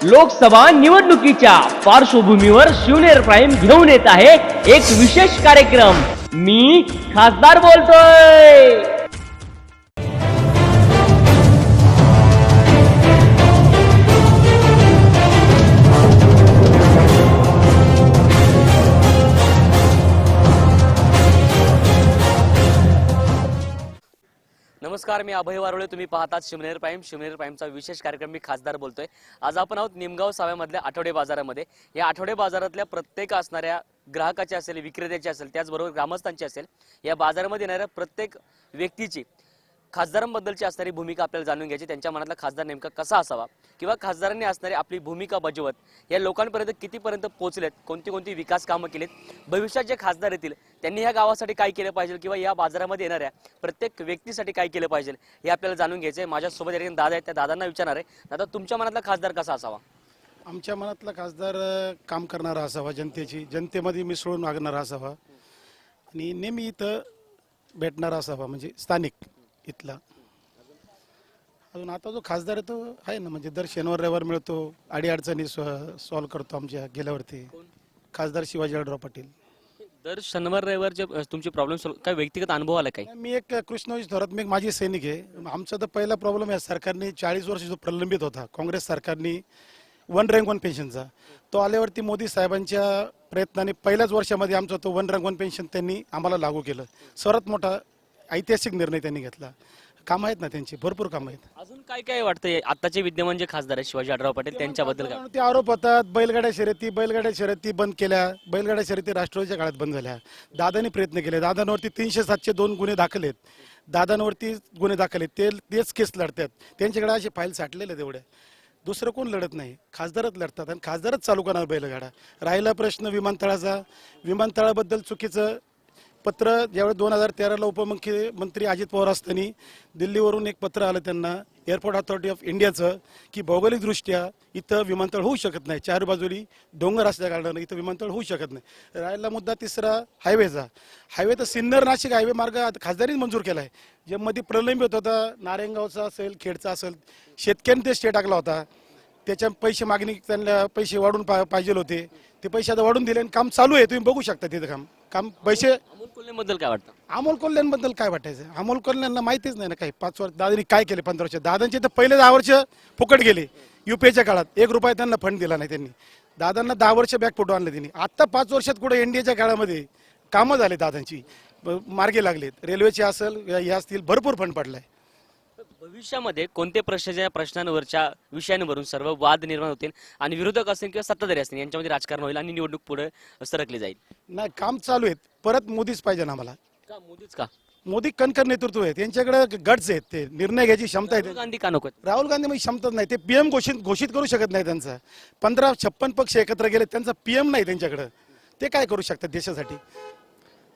लोकसभा निवडणुकीच्या पार्श्वभूमीवर शिवनेर प्राईम घेऊन येत आहे एक विशेष कार्यक्रम। मी खासदार बोलतोय। नमस्कार, मी अभय वारुळे। तुम्ही पाहतात शिवनेर प्राईमचा विशेष कार्यक्रम। मी खासदार बोलतोय। आज आपण आहोत निमगाव साव्यामधल्या आठवडे बाजारामध्ये। या आठवडे बाजारातल्या प्रत्येक असणाऱ्या ग्राहकाची असेल, विक्रेत्याची असेल, त्याचबरोबर ग्रामस्थांची असेल, या बाजारामध्ये येणाऱ्या प्रत्येक व्यक्तीची खासदारांबद्दलची असणारी भूमिका आपल्याला जाणून घ्यायची। त्यांच्या मनातला खासदार नेमका कसा असावा किंवा खासदारांनी असणारी आपली भूमिका बजावत या लोकांपर्यंत कितीपर्यंत पोहोचलेत, कोणती विकास कामं केलीत, भविष्यात जे खासदार येतील त्यांनी या गावासाठी काय केलं पाहिजे किंवा या बाजारामध्ये येणाऱ्या प्रत्येक व्यक्तीसाठी काय केलं पाहिजे हे आपल्याला जाणून घ्यायचं आहे। माझ्यासोबत एक दादा आहेत, त्या दादांना विचारणार आहे, दादा तुमच्या मनातला खासदार कसा असावा? आमच्या मनातला खासदार काम करणारा असावा, जनतेमध्ये मिसळून वागणारा असावा आणि नेहमी इथं भेटणारा असावा, म्हणजे स्थानिक इथला। अजून आता जो खासदार आहे तो आहे ना, म्हणजे दर शनिवार रविवार मिळतो, अडीअडचणी सॉल्व्ह करतो आमच्या गेल्यावरती। खासदार शिवाजी आढळराव पाटील। दर शनिवार रविवारचे तुमचे प्रॉब्लेम काय व्यक्तिगत अनुभव आला काय? मी एक कृष्णविज थोरात, मी एक माजी सैनिक आहे। आमचा तर पहिला प्रॉब्लेम आहे, सरकारने 40 वर्ष जो प्रलंबित होता काँग्रेस सरकारने वन रँक वन पेन्शनचा, तो आल्यावरती मोदी साहेबांच्या प्रयत्नाने पहिल्याच वर्षामध्ये आमचा तो वन रँक वन पेन्शन त्यांनी आम्हाला लागू केलं। सर्वात मोठा ऐतिहासिक निर्णय त्यांनी घेतला। काम आहेत ना त्यांची, भरपूर काम आहेत। अजून काय काय वाटतंय आताचे विद्यमान जे खासदार आहेत शिवाजी आढळराव पाटील त्यांच्याबद्दल काय? ते आरोप होतात, बैलगाड्या शर्यती बंद केल्या, बैलगाड्या शर्यती राष्ट्रवादीच्या काळात बंद झाल्या। दादांनी प्रयत्न केले, दादांवरती 300-702 गुन्हे दाखल आहेत, दादांवरती गुन्हे दाखल आहेत, तेच केस लढतात, त्यांच्याकडे असे फाईल साठलेले तेवढ्या। दुसरं कोण लढत नाही, खासदारच लढतात आणि खासदारच चालू करणार बैलगाडा। राहिला प्रश्न विमानतळाचा, विमानतळाबद्दल चुकीचं पत्र ज्यावेळी 2013ला उपमुख्यमंत्री अजित पवार असताना दिल्लीवरून एक पत्र आलं त्यांना, एअरपोर्ट अथॉरिटी ऑफ इंडियाचं, की भौगोलिकदृष्ट्या इथं विमानतळ होऊ शकत नाही, चार बाजूनी डोंगर असल्या कारणानं इथं विमानतळ होऊ शकत नाही। राहिला मुद्दा तिसरा हायवेचा, हायवे तर सिन्नर नाशिक हायवे मार्ग खासदारीच मंजूर केला आहे, जे मध्ये प्रलंबित होता, नारायणगावचा असेल, खेडचा असेल, शेतकऱ्यांनी ते स्टे टाकला होता, त्याच्या पैसे मागणी, त्यांना पैसे वाढून पाहिजे होते, ते पैसे आता वाढून दिले आणि काम चालू आहे। तुम्ही बघू शकता तिथं काम पैसे। अमोल कोल्हेबद्दल काय वाटतं? अमोल कोल्ह्यांबद्दल काय वाटायचं? अमोल कोल्ह्यांना माहितीच नाही ना काही। 5 वर्ष दादांनी काय केले, 15 वर्ष दादांचे तर पहिले 10 वर्ष फुकट गेले। युपीएच्या काळात 1 रुपया त्यांना फंड दिला नाही त्यांनी, दादांना 10 वर्ष बॅक फोटो आणले त्यांनी। आता 5 वर्षात कुठे एनडीएच्या काळामध्ये कामं झाले, दादांची मार्गे लागलेत, रेल्वेचे असेल हे असतील, भरपूर फंड पडलाय। भविष्यामध्ये कोणते प्रश्नांवरच्या विषयांवरून सर्व वाद निर्माण होतील आणि विरोधक असतील किंवा सत्ताधारी असतील यांच्यामध्ये राजकारण होईल आणि निवडणूक पुढे सरकली जाईल? नाही, काम चालू आहेत, परत मोदीच पाहिजे ना आम्हाला। का मोदीच का? मोदी कणखर नेतृत्व आहे, त्यांच्याकडे गट्स आहेत, ते निर्णय घ्यायची क्षमता आहे। गांधी का नको? राहुल गांधी मध्ये क्षमताच नाही, ते पीएम घोषित करू शकत नाही। त्यांचा 15-56 पक्ष एकत्र गेले, त्यांचा पीएम नाही त्यांच्याकडे, ते काय करू शकतात देशासाठी?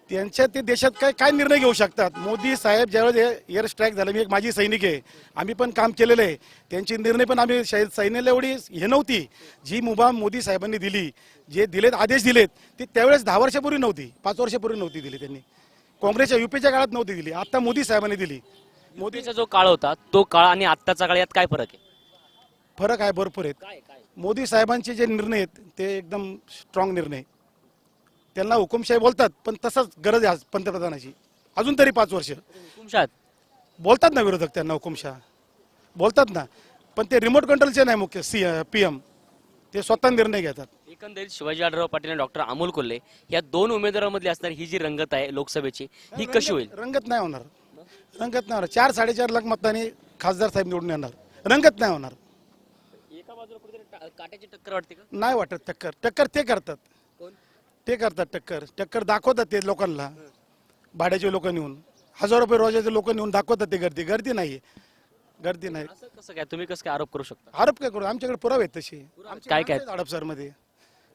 त्यांच्या ते देशात काय निर्णय घेऊ शकतात? मोदी साहेब ज्यावेळेस एअर स्ट्राईक झालं, मी एक माझी सैनिक आहे, आम्ही पण काम केलेलं आहे, त्यांची निर्णय पण आम्ही सैन्याला एवढी हे नव्हती जी मुभा मोदी साहेबांनी दिली, जे दिलेत आदेश दिलेत ते त्यावेळेस 10 वर्षापूर्वी नव्हती, 5 वर्षापूर्वी नव्हती दिली त्यांनी, काँग्रेसच्या युपीच्या काळात नव्हती दिली, आता मोदी साहेबांनी दिली। मोदीचा जो काळ होता तो काळ आणि आत्ताचा काळ यात काय फरक आहे? फरक आहे, भरपूर आहेत। मोदी साहेबांचे जे निर्णय आहेत ते एकदम स्ट्रॉंग निर्णय, त्यांना हुकुमशाही बोलतात, पण तसंच गरज आहे पंतप्रधानाची अजून तरी 5 वर्ष। हुकुमशाह बोलतात ना विरोधक, त्यांना हुकुमशाह बोलतात ना, पण ते रिमोट कंट्रोलचे नाही मुख्य पीएम, ते स्वतः निर्णय घेतात। एकंदरीत शिवाजी आढळराव पाटील आणि डॉक्टर अमोल कोल्हे या 2 उमेदवारांमधली असणारी ही जी रंगत आहे लोकसभेची, ही कशी होईल? रंगत नाही होणार, 4-4.5 लाख मतांनी खासदार साहेब निवडून येणार, रंगत नाही होणार। एका बाजूला कुठेतरी काट्याची टक्कर वाटते का? नाही वाटत टक्कर ते करतात, कोण? ते करतात टक्कर दाखवतात ते लोकांना, भाड्याचे लोक नेऊन, 1000 रुपये रोजाचे लोक नेऊन दाखवतात ते गर्दी नाही। असं कसं काय? तुम्ही कसं काय आरोप करू शकता? आरोप काय करू, आमच्याकडे पुरावे आहेत तसे। काय हडपसर मध्ये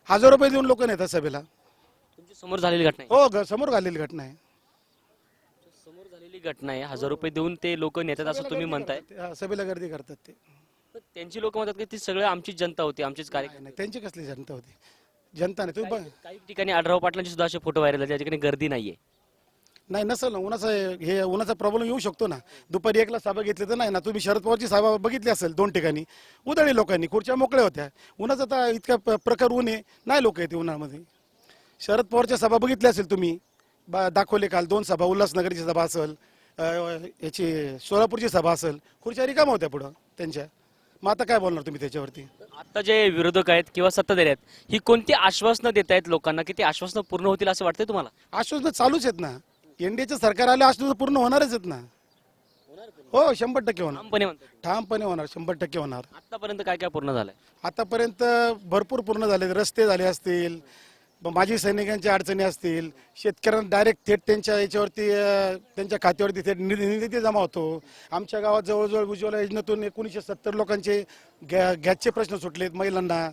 1000 रुपये देऊन लोक नेतात सभेला। तुमच्या समोर झालेली घटना आहे? हो, समोर घालेली घटना आहे, समोर झालेली घटना आहे। 1000 रुपये देऊन ते लोक नेतात असं तुम्ही म्हणताय? सभेला गर्दी करतात ते। त्यांची लोक म्हणतात की ती सगळं आमचीच जनता होती, आमचीच नाही, त्यांची कसली जनता होती? जनता नाही, तुम्ही काही ठिकाणी आढळराव पाटलांचे सुद्धा असे फोटो व्हायरल झाले ज्या ठिकाणी गर्दी नाहीये। नाही नसेल ना, उन्हाचा प्रॉब्लेम येऊ शकतो ना. दुपारी 1ला सभा घेतली तर नाही ना. तुम्ही शरद पवारची सभा बघितली असेल 2 ठिकाणी, उधळी लोकांनी, खुर्च्या मोकळ्या होत्या. उन्हाचा तर इतका प्रकार ऊन आहे, नाही लोक येते उन्हामध्ये. शरद पवारच्या सभा बघितल्या असेल तुम्ही, दाखवले काल 2 सभा, उल्हासनगरची सभा असेल, याची सोलापूरची सभा असेल, खुर्च्या रिकाम्या होत्या पुढं त्यांच्या. मग आता काय बोलणार तुम्ही त्याच्यावरती? आता जे विरोधक आहेत किंवा सत्ताधारी आहेत ही कोणती आश्वासनं देत आहेत लोकांना की ती आश्वासनं पूर्ण होतील असं वाटतंय तुम्हाला? आश्वासनं चालूच आहेत ना. एनडीएचं सरकार आलं आश्वासन पूर्ण होणारच आहेत ना. हो 100% होणार, ठामपणे म्हणतात. ठामपणे होणार, 100% होणार. आतापर्यंत काय काय पूर्ण झालंय? आतापर्यंत भरपूर पूर्ण झाले. रस्ते झाले असतील, माजी सैनिकांच्या अडचणी असतील, शेतकऱ्यांना डायरेक्ट थेट त्यांच्या याच्यावरती त्यांच्या खात्यावरती थेट निधी जमा होतो. आमच्या गावात जवळजवळ उज्ज्वला योजनेतून 1970 लोकांचे गॅसचे प्रश्न सुटलेत महिलांना.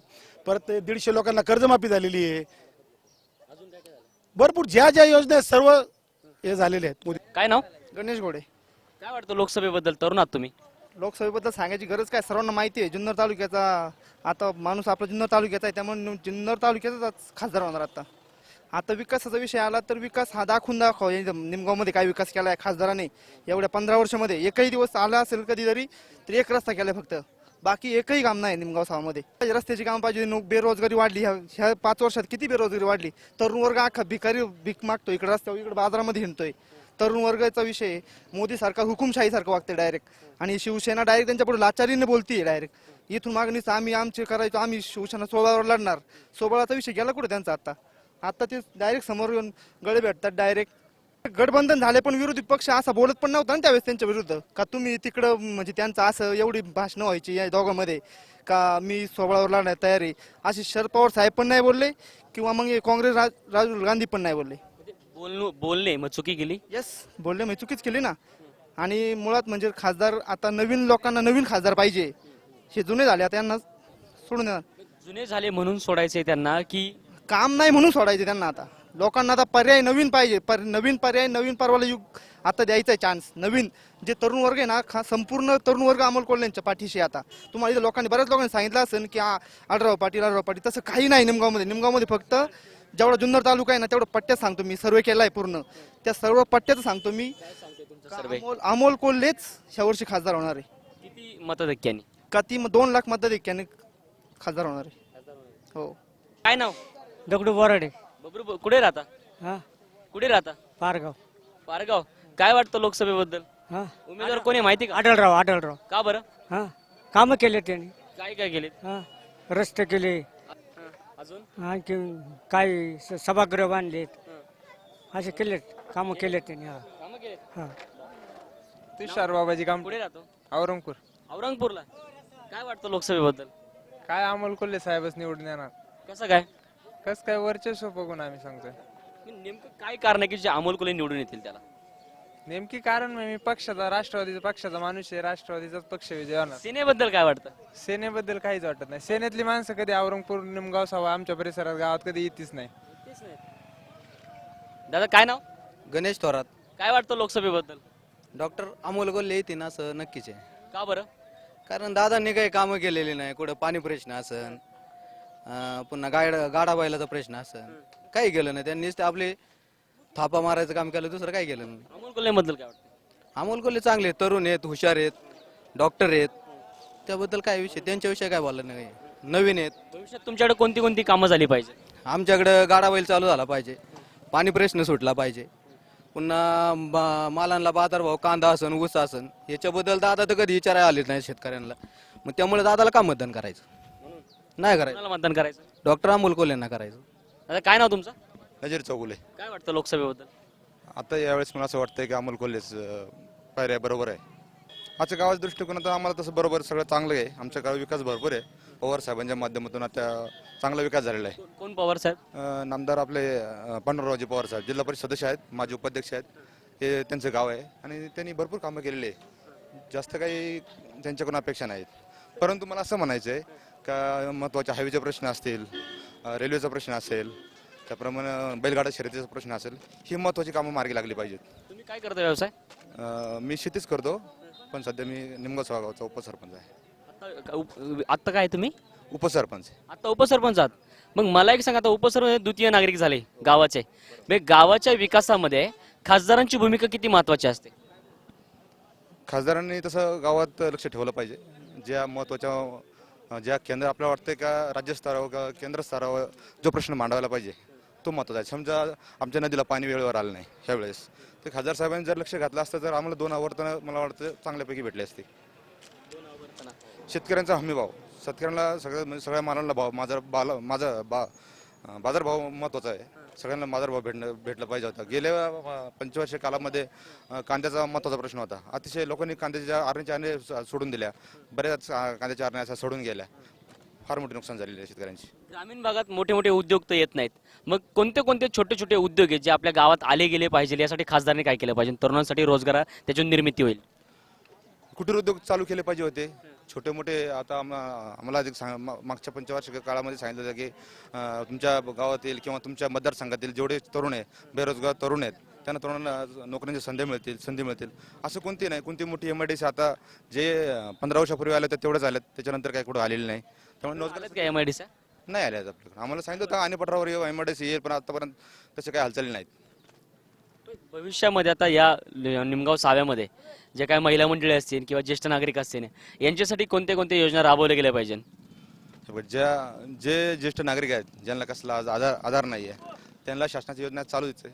परत 150 लोकांना कर्जमाफी झालेली आहे. भरपूर ज्या ज्या योजना आहेत सर्व हे झालेले आहेत. काय नाव? गणेश घोडे. काय वाटतं लोकसभेबद्दल? तरुण आहात तुम्ही. लोकसभेबद्दल सांगायची गरज काय, सर्वांना माहिती आहे. जुन्नर तालुक्याचा आता माणूस आपला जुन्नर तालुक्याचा आहे, त्यामुळे जुन्नर तालुक्याचाच खासदार होणार. आता विकासाचा विषय आला तर विकास हा दाखव निमगावमध्ये काय विकास केलाय खासदाराने एवढ्या 15 वर्षामध्ये. एकही दिवस आला असेल कधीतरी तर एक रस्ता केलाय फक्त, बाकी एकही काम नाही निमगाव सावामध्ये. रस्त्याची काम पाहिजे. बेरोजगारी वाढली, ह्या 5 वर्षात किती बेरोजगारी वाढली. तरुण वर्ग अख्खा भीक मागतोय, इकडे रस्त्यावर इकडे बाजारामध्ये हिंडतोय. तरुण वर्गाचा विषय, मोदी सरकार हुकुमशाहीसारखं वागते डायरेक्ट, आणि शिवसेना डायरेक्ट त्यांच्या पुढे लाचारीने बोलतीये डायरेक्ट. इथून मागणीच आम्ही आमचे करायचो, आम्ही शिवसेना 16वर लढणार. 16चा विषय गेला कुठे त्यांचा? आता ते डायरेक्ट समोर येऊन गळे भेटतात डायरेक्ट. गठबंधन झाले पण विरोधी पक्ष असा बोलत पण नव्हता ना त्यावेळेस त्यांच्या विरुद्ध, का तुम्ही तिकडं म्हणजे त्यांचं असं एवढी भाषणं व्हायची या दोघांमध्ये का मी 16वर लढण्यास तयार आहे, असे शरद पवार साहेब पण नाही बोलले किंवा मग काँग्रेस राहुल गांधी पण नाही बोलले. बोलणे मग चुकी केली. येस, बोलले म्हणजे चुकीच केली ना. आणि मुळात म्हणजे खासदार आता नवीन लोकांना नवीन खासदार पाहिजे. हे जुने झाले आता यांना सोडून देणार. जुने झाले म्हणून सोडायचे त्यांना की काम नाही म्हणून सोडायचे त्यांना? आता लोकांना आता पर्याय नवीन पाहिजे. नवीन पर्याय, नवीन पर्वाला युग आता द्यायचा चान्स. नवीन जे तरुण वर्ग आहे ना, संपूर्ण तरुण वर्ग अमोल कोल्हेंच्या पाठीशी. आता तुम्हाला इथं लोकांनी, बऱ्याच लोकांनी सांगितलं असेल की आढळराव पाटील, तसं काही नाही निमगावमध्ये. निमगावमध्ये फक्त जेवढा जुन्नर तालुका आहे ना तेवढं पट्ट्यात सांगतो मी, सर्वे केलाय पूर्ण, त्या सर्व पट्ट्यात सांगतो मी. अमोल कोल्हेच ह्या वर्षी खासदार होणार आहे. किती मतधक्क्यांनी? का ती 2 लाख मतदारांनी खासदार होणार आहे. हो. काय नाव? दगडू बोराडे. बबरू, कुठे राहता? हा कुठे राहता? पारगाव. पारगाव. काय वाटतं लोकसभेबद्दल? हा उमेदवार कोणी आहे माहिती का? आढळराव. का बरं? हा कामं केले त्यांनी. काय काय केलेत? हा रस्ते केले, अजून आणखी काही सभागृह बांधलेत, असे केलेत कामं केलेत त्यांनी. हा कामं केलेत. हा तुषार बाबाजी काम कुठे राहतो? औरंगपूर. औरंगपूरला. काय वाटतं लोकसभेबद्दल? काय अमोल कोल्हे साहेबच निवडून येणार. कसं काय? कस काय वर्चस्व बघून आम्ही सांगतोय. नेमकं काय कारण आहे की जे अमोल कोल्हे निवडून येतील त्याला? नेमकी कारण मी पक्षाचा, राष्ट्रवादीचा पक्षाचा माणूस आहे. राष्ट्रवादीचाच पक्ष विजय होणार. सेनेबद्दल काय वाटतं? सेनेबद्दल काहीच वाटत नाही. सेनेतली माणसं कधी औरंगपूर, निमगाव, सावा आमच्या परिसरात गावात कधी येतीच नाही. दादा काय नाव? गणेश थोरात. काय वाटतं लोकसभेबद्दल? डॉक्टर अमोल कोल्हे येतील असं नक्कीच आहे. का बरं? कारण दादांनी काही कामं केलेली नाही. कुठं पाणी प्रश्न असन, पुन्हा गाडा बैलाचा प्रश्न असन, काही केलं नाही त्यांनीच. ते आपले थापा मारायचं काम केलं, दुसरं काही केलं नाही. अमोल कोल्हे बद्दल काय वाटतं? अमोल कोल्हे चांगले आहेत, तरुण आहेत, हुशार आहेत, डॉक्टर आहेत. त्याबद्दल काय विषय, त्यांच्याविषयी काय बोललं नाही. नवीन आहेत. भविष्यात तुमच्याकडे कोणती कोणती कामं झाली पाहिजे? आमच्याकडं गाडा बैल चालू झाला पाहिजे, पाणी प्रश्न सुटला पाहिजे, पुन्हा मालांना बाजारभाव, कांदा असन, ऊस असन, याच्याबद्दल दादा तर कधी विचारायला आले नाही शेतकऱ्यांना. मग त्यामुळे दादाला का मतदान करायचं? नाही करायचं. कोणाला मतदान करायचं? डॉक्टर अमोल कोल्हेंना करायचं. दादा काय नाव तुमचं? नजीर चौगुले. काय वाटतं लोकसभेबद्दल? आता यावेळेस मला असं वाटतंय की अमोल कोल्हेच पर्याय बरोबर आहे. आजच्या गावाच्या दृष्टिकोनातून आम्हाला तसं बरोबर सगळं चांगलं आहे. आमच्या गावात विकास भरपूर आहे. पवार साहेबांच्या माध्यमातून आता चांगला विकास झालेला आहे. कोण पवार साहेब? नामदार आपले पांडुरंगरावजी पवार साहेब जिल्हा परिषद सदस्य आहेत, माजी उपाध्यक्ष आहेत. हे त्यांचं गाव आहे आणि त्यांनी भरपूर कामं केलेली आहे. जास्त काही त्यांच्याकडून अपेक्षा नाहीत. परंतु मला असं म्हणायचं आहे का महत्त्वाचे हायवेचे प्रश्न असतील, रेल्वेचा प्रश्न असेल, त्याप्रमाणे बैलगाडा शर्यतीचा प्रश्न असेल, ही महत्त्वाची कामं मार्गी लागली पाहिजेत. तुम्ही काय करता व्यवसाय? मी शेतीच करतो, पण सध्या मी निमगाव गावचा उपसरपंच आहे. आता काय तुम्ही? उपसरपंच. आता उपसरपंच आहात. मग मला एक सांगा, आता उपसरपंच द्वितीय नागरिक झाले गावाचे. गावाच्या विकासामध्ये खासदारांची भूमिका किती महत्वाची असते? खासदारांनी तसं गावात लक्ष ठेवलं पाहिजे. ज्या महत्त्वाच्या ज्या केंद्र आपल्याला वाटतं का राज्य स्तरावर का केंद्र स्तरावर जो प्रश्न मांडायला पाहिजे तो महत्त्वाचा आहे. समजा आमच्या नदीला पाणी वेळेवर आलं नाही ह्यावेळेस, तर खासदार साहेबांनी जर लक्ष घातलं असतं तर आम्हाला 2 आवर्तनं मला वाटतं चांगल्यापैकी भेटली असती. शेतकऱ्यांचा हमीभाव, शेतकऱ्यांना सगळ्या मालाला भाव बाजारभाव महत्त्वाचा आहे. सगळ्यांना बाजारभाव भेटला पाहिजे होता. गेल्या 25 कालामध्ये कांद्याचा महत्त्वाचा प्रश्न होता. अतिशय लोकांनी कांद्याच्या आरण्या सोडून दिल्या, बऱ्याच कांद्याच्या आरण्या अशा सोडून गेल्या. फार मोठे नुकसान झालेले आहे शेतकऱ्यांची. ग्रामीण भागात मोठे मोठे उद्योग तर येत नाहीत, मग कोणते कोणते छोटे छोटे उद्योग आहेत जे आपल्या गावात आले गेले पाहिजे, यासाठी खासदारांनी काय केलं पाहिजे? तरुणांसाठी रोजगार त्याची निर्मिती होईल. कुटीर उद्योग चालू केले पाहिजे होते. छोटे मोठे आता आम्हाला मागच्या 25 काळामध्ये सांगितलं होतं की तुमच्या गावातील किंवा तुमच्या मतदारसंघातील जेवढे तरुण आहे, बेरोजगार तरुण आहेत, त्यांना तरुणांना नोकऱ्यांच्या संधी मिळतील असं कोणती नाही. कोणती मोठी MIDC आता जे 15 वर्षापूर्वी आले तर तेवढंच आलेत, त्याच्यानंतर काय कुठं आलेलं नाही. त्यामुळे आलेत का MIDC? नाही आले आपल्याकडे. आम्हाला सांगितलं होतं आणि पठारावर MIDC येईल, पण आतापर्यंत तसे काही हालचाली नाहीत. भविष्यामध्ये आता या निमगाव साव्यामध्ये जे काही महिला मंडळी असतील किंवा ज्येष्ठ नागरिक असतील, यांच्यासाठी कोणत्या कोणत्या योजना राबवल्या गेल्या पाहिजे? जे ज्येष्ठ नागरिक आहेत, ज्यांना कसला आधार नाही आहे, त्यांना शासनाची योजना चालूच आहे.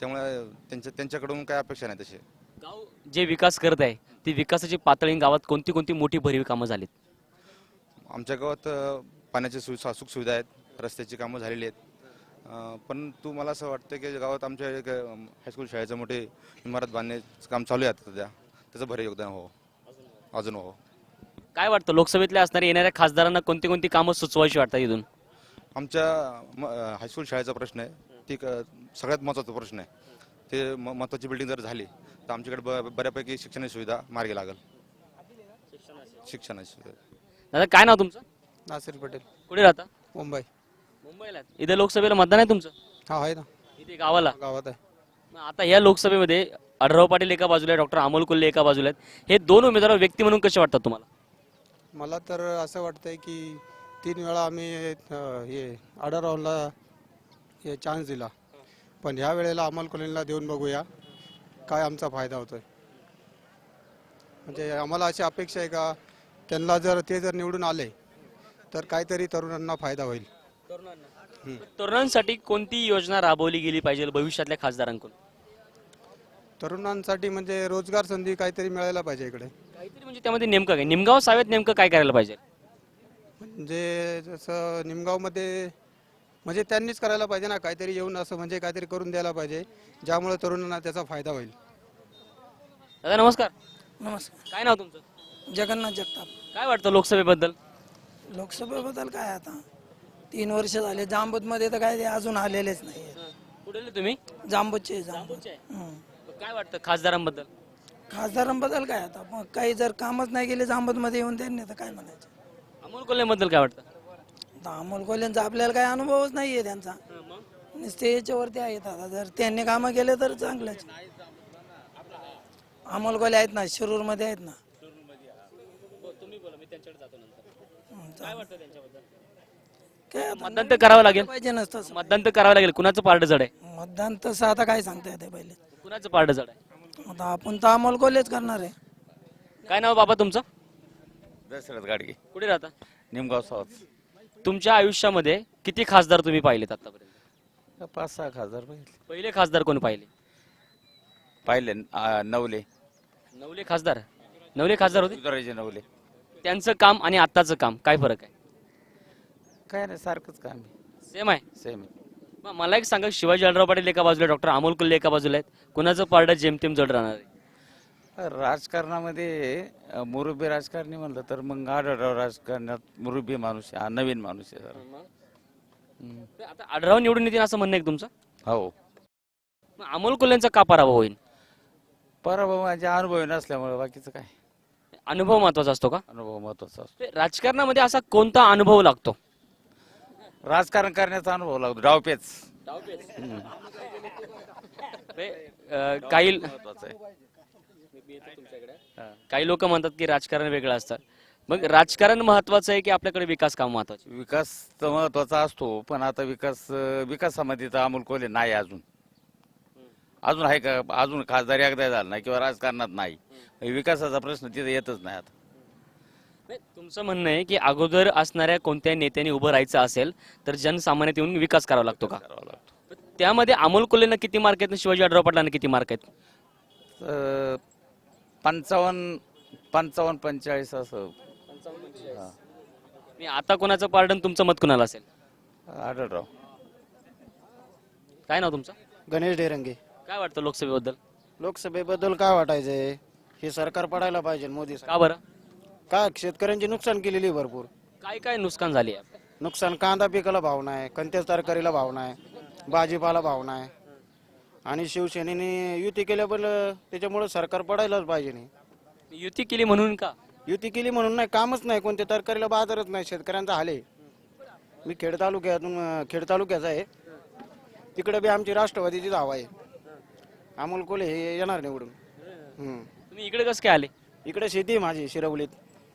त्यामुळे त्यांच्याकडून काय अपेक्षा नाही. तसे गाव जे विकास करत आहे ती विकासाची पातळी गावात कोणती कोणती मोठी भरीव कामं झालीत? आमच्या गावात पाण्याची सुख सुविधा आहेत, रस्त्याची कामं झालेली आहेत. पण मला असं वाटतं की गावात आमच्या एक हायस्कूल शाळेचं मोठी इमारत बांधण्याचं काम चालू आहे आता सध्या. त्याचं भर योगदान अजून हो. काय वाटतं लोकसभेतल्या असणाऱ्या येणाऱ्या खासदारांना कोणती कोणती कामं सुचवायची वाटतात इथून? आमच्या हायस्कूल शाळेचा प्रश्न आहे, ती सगळ्यात महत्त्वाचा प्रश्न आहे. ते महत्त्वाची बिल्डिंग जर झाली तर आमच्याकडे बऱ्यापैकी शिक्षणाची सुविधा मार्गी लागेल. शिक्षणाची सुविधा. दादा काय नाव तुमचं? नासिर पटेल, कुठे राहता? मुंबई. मुंबईला. इथे लोकसभेला मतदान आहे तुमचं? हा आहे ना, इथे गावाला? गावात आहे. मग आता या लोकसभेमध्ये आढळराव पाटील एका बाजूला आहे, डॉक्टर अमोल कोल्हे एका बाजूला आहेत. हे दोन उमेदवार व्यक्ती म्हणून कसे वाटतात तुम्हाला? मला तर असं वाटतंय की 3 वेळा आम्ही हे आढळरावला हे चान्स दिला, पण ह्या वेळेला अमोल कोल्हेला देऊन बघूया काय आमचा फायदा होतोय. म्हणजे आम्हाला अशी अपेक्षा आहे का त्यांना जर निवडून आले तर काहीतरी तरुणांना फायदा होईल. तरुणांसाठी कोणती योजना राबवली गेली पाहिजे भविष्यातल्या खासदारांकडून? तरुणांसाठी म्हणजे रोजगार संधी काहीतरी मिळायला पाहिजे इकडे. काहीतरी म्हणजे त्यामध्ये नेमकं काय, निमगाव साव्यात नेमकं काय करायला पाहिजे? म्हणजे जसं निमगावमध्ये म्हणजे त्यांनीच करायला पाहिजे ना, काहीतरी येऊन असं म्हणजे काहीतरी करून द्यायला पाहिजे ज्यामुळे तरुणांना त्याचा फायदा होईल. दादा नमस्कार. नमस्कार. काय नाव तुमचं? जगन्नाथ जगताप. काय वाटतं लोकसभेबद्दल? लोकसभेबद्दल काय आता 3 वर्ष झाले. जांबूतमध्ये तर काय ते अजून आलेलेच नाही. कुठे तुम्ही? जांबूतचे. काय वाटतं खासदारांबद्दल? खासदारांबद्दल काय आता मग काही जर कामच नाही केले जांबूतमध्ये येऊन त्यांनी तर काय म्हणायचं. अमोल कोल्हेबद्दल काय वाटतं? आता अमोल कोल्हेंचा आपल्याला काही अनुभवच नाहीये त्यांचा. नुसते याच्यावरती आहेत. आता जर त्यांनी कामं केले तर चांगलंच. अमोल कोल्हे आहेत ना, शिरूरमध्ये आहेत ना. काय आता मतदान तर करावं लागेल. पाहिजे नसतं. मतदान तर करावं लागेल. कुणाचं पारडं जड आहे? मतदान तसं आता काय सांगता येते पहिले. कुणाचं पारडं जड आहे? आता आपण तर अमोल कोल्हेच करणार आहे. काय नाव बाबा तुमचं? दशरथ गाडगे, कुठे राहता? निमगाव सावत. तुमच्या आयुष्यामध्ये किती खासदार तुम्ही पाहिलेत आतापर्यंत? 5-6 खासदार बघितले. पहिले खासदार कोण पाहिले नवले खासदार होते. उदयराजे नवले. त्यांचं काम आणि आत्ताचं काम काय फरक आहे? काय नाही, सारखंच काम सेम आहे. सेम. मग मला एक सांगा, शिवाजी आढळराव पाटील एका बाजूला, डॉक्टर अमोल कोल्हे एका बाजूला आहेत, कुणाचं पारडं जेमतेम जड राहणार आहे? राजकारणामध्ये मुरुबी राजकारणी म्हणलं तर मग आढळराव राजकारणात मुरुबी माणूस आहे, नवीन माणूस आहे जरा. आता आढळराव निवडून येतील असं म्हणणं आहे का तुमचं? हो. मग अमोल कोल्हेंचा का पराभव होईल? पराभव माझे अनुभवी नसल्यामुळे बाकीचं काय. अनुभव महत्वाचा असतो का? अनुभव महत्वाचा असतो. ते राजकारणामध्ये असा कोणता अनुभव लागतो? राजकारण करण्याचा अनुभव लागतो. डावपेच काही महत्वाचं आहे. काही लोक म्हणतात की राजकारण वेगळं असतं. मग राजकारण महत्वाचं आहे की आपल्याकडे विकास काम महत्वाचे? विकास तर महत्वाचा असतो, पण आता विकासामध्ये तर अमोल कोल्हे नाही अजून. अजून आहे का? अजून खासदार एकदा झाला नाही किंवा राजकारणात नाही. विकासाचा प्रश्न तिथे येतच नाही आता. नाही, तुमचं म्हणणं आहे की अगोदर असणाऱ्या कोणत्याही नेत्याने उभं राहायचं असेल तर जनसामान्यात येऊन विकास करावा लागतो का? करावं लागतं. त्यामध्ये अमोल कोल्हेंना किती मार्क आहेत आणि शिवाजी आढराव पाटलांना किती मार्क आहेत? 55-45 असं. आणि आता कोणाचं पार्डन, तुमचं मत कुणाला असेल? आढळराव. काय नाव तुमचं? गणेश डेरंगे. काय वाटतं लोकसभेबद्दल? लोकसभेबद्दल काय वाटायचंय, हे सरकार पडायला पाहिजे मोदी सरकार. का बरं? का शेतकऱ्यांची नुकसान केलेली आहे भरपूर. काय काय नुकसान झाली आहे? नुकसान, कांदा पिकाला भाव नाही, कोणत्याच तरकारीला भाव नाही, भाजीपाला भाव नाही. आणि शिवसेनेने युती केल्याबद्दल त्याच्यामुळे सरकार पडायलाच पाहिजे. नाही युती केली म्हणून का? युती केली म्हणून नाही, कामच नाही, कोणत्या तरकारीला बाजारच नाही, शेतकऱ्यांचा हाल आहे. मी खेड तालुक्याचा आहे. तिकडे बी आमची राष्ट्रवादीची हवा आहे. अमोल कोल्हे हे येणार निवडून. तुम्ही इकडे कसं काय आले? इकडे शेती आहे माझी शिरवलीत.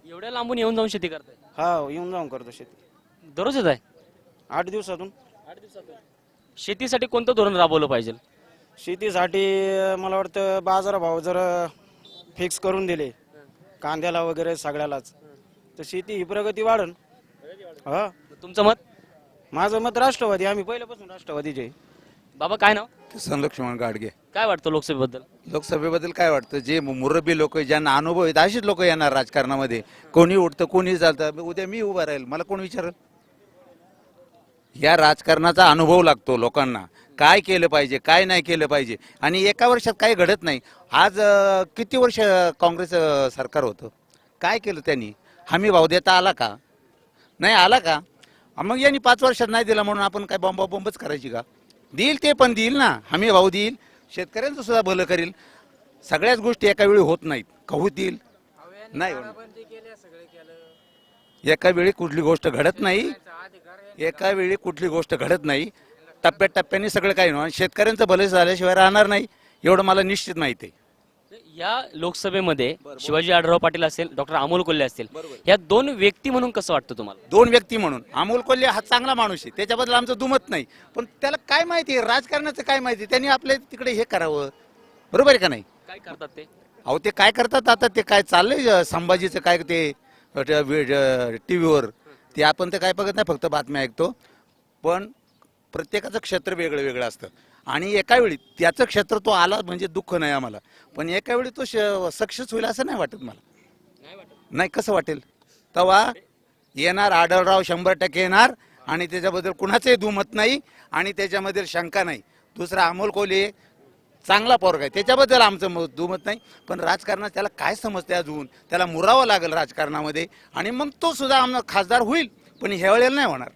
एवढ्या लांबून येऊन जाऊन शेती करताय? हा, येऊन जाऊन करतो शेती. दररोज येत आहे? 8 दिवसातून. शेतीसाठी कोणतं धोरण राबवलं पाहिजे? शेतीसाठी मला वाटतं बाजारभाव जर फिक्स करून दिले कांद्याला वगैरे सगळ्यालाच, तर शेती ही प्रगती वाढन. हा, तुमचं मत? माझं मत राष्ट्रवादी. आम्ही पहिल्यापासून राष्ट्रवादीचे. बाबा काय नाव? किसन लक्ष्मण गाडगे. काय वाटतं लोकसभेबद्दल? लोकसभेबद्दल काय वाटतं, जे मुरब्बी लोक ज्यांना अनुभव आहेत अशीच लोक येणार राजकारणामध्ये. कोणी उठतं, कोणी चालतं. उद्या मी उभा राहील, मला कोण विचारेल? या राजकारणाचा अनुभव लागतो लोकांना, काय केलं पाहिजे काय नाही केलं पाहिजे. आणि एका वर्षात काही घडत नाही. आज किती वर्ष काँग्रेस सरकार होतं, काय केलं त्यांनी? हमी भाव देता आला का? नाही आला का? मग यांनी 5 वर्षात नाही दिला म्हणून आपण काय बॉम्बच करायची का? देईल, ते पण देईल ना, हमी भाव देईल, शेतकऱ्यांचं सुद्धा भलं करेल. सगळ्याच गोष्टी एका वेळी होत नाहीत. कहू देईल नाही होणार. एका वेळी कुठली गोष्ट घडत नाही. एका वेळी कुठली गोष्ट घडत नाही. टप्प्याटप्प्याने सगळं काही नाही. शेतकऱ्यांचं भलं झाल्याशिवाय राहणार नाही, एवढं मला निश्चित माहिती आहे. या लोकसभेमध्ये शिवाजी आढराव पाटील असेल, डॉक्टर अमोल कोल्हे असतील, या 2 व्यक्ती म्हणून कसं वाटतं तुम्हाला? 2 व्यक्ती म्हणून अमोल कोल्हे हा चांगला माणूस आहे, त्याच्याबद्दल आमचं दुमत नाही. पण त्याला काय माहिती आहे राजकारणाचं, काय माहिती? त्यांनी आपल्या तिकडे हे करावं, बरोबर आहे का नाही? काय करतात ते? अहो ते काय करतात आता, ते काय चाललंय संभाजीचं काय ते टीव्हीवर, ते आपण ते काय बघत नाही, फक्त बातम्या ऐकतो. पण प्रत्येकाचं क्षेत्र वेगळं वेगळं असतं. आणि एका वेळी त्याचं क्षेत्र तो आला म्हणजे दुःख नाही आम्हाला, पण एका वेळी तो सक्सेस होईल असं नाही वाटत मला. नाही, कसं वाटेल? तेव्हा येणार आढळराव 100% येणार, आणि त्याच्याबद्दल कुणाचंही दुमत नाही आणि त्याच्यामध्ये शंका नाही. दुसरा अमोल कोल्हे चांगला पोरगा आहे, त्याच्याबद्दल आमचं दुमत नाही. पण राजकारणात त्याला काय समजते, अजून त्याला मुरावं लागेल राजकारणामध्ये, आणि मग तो सुद्धा आमचा खासदार होईल. पण ह्या वेळेला नाही होणार.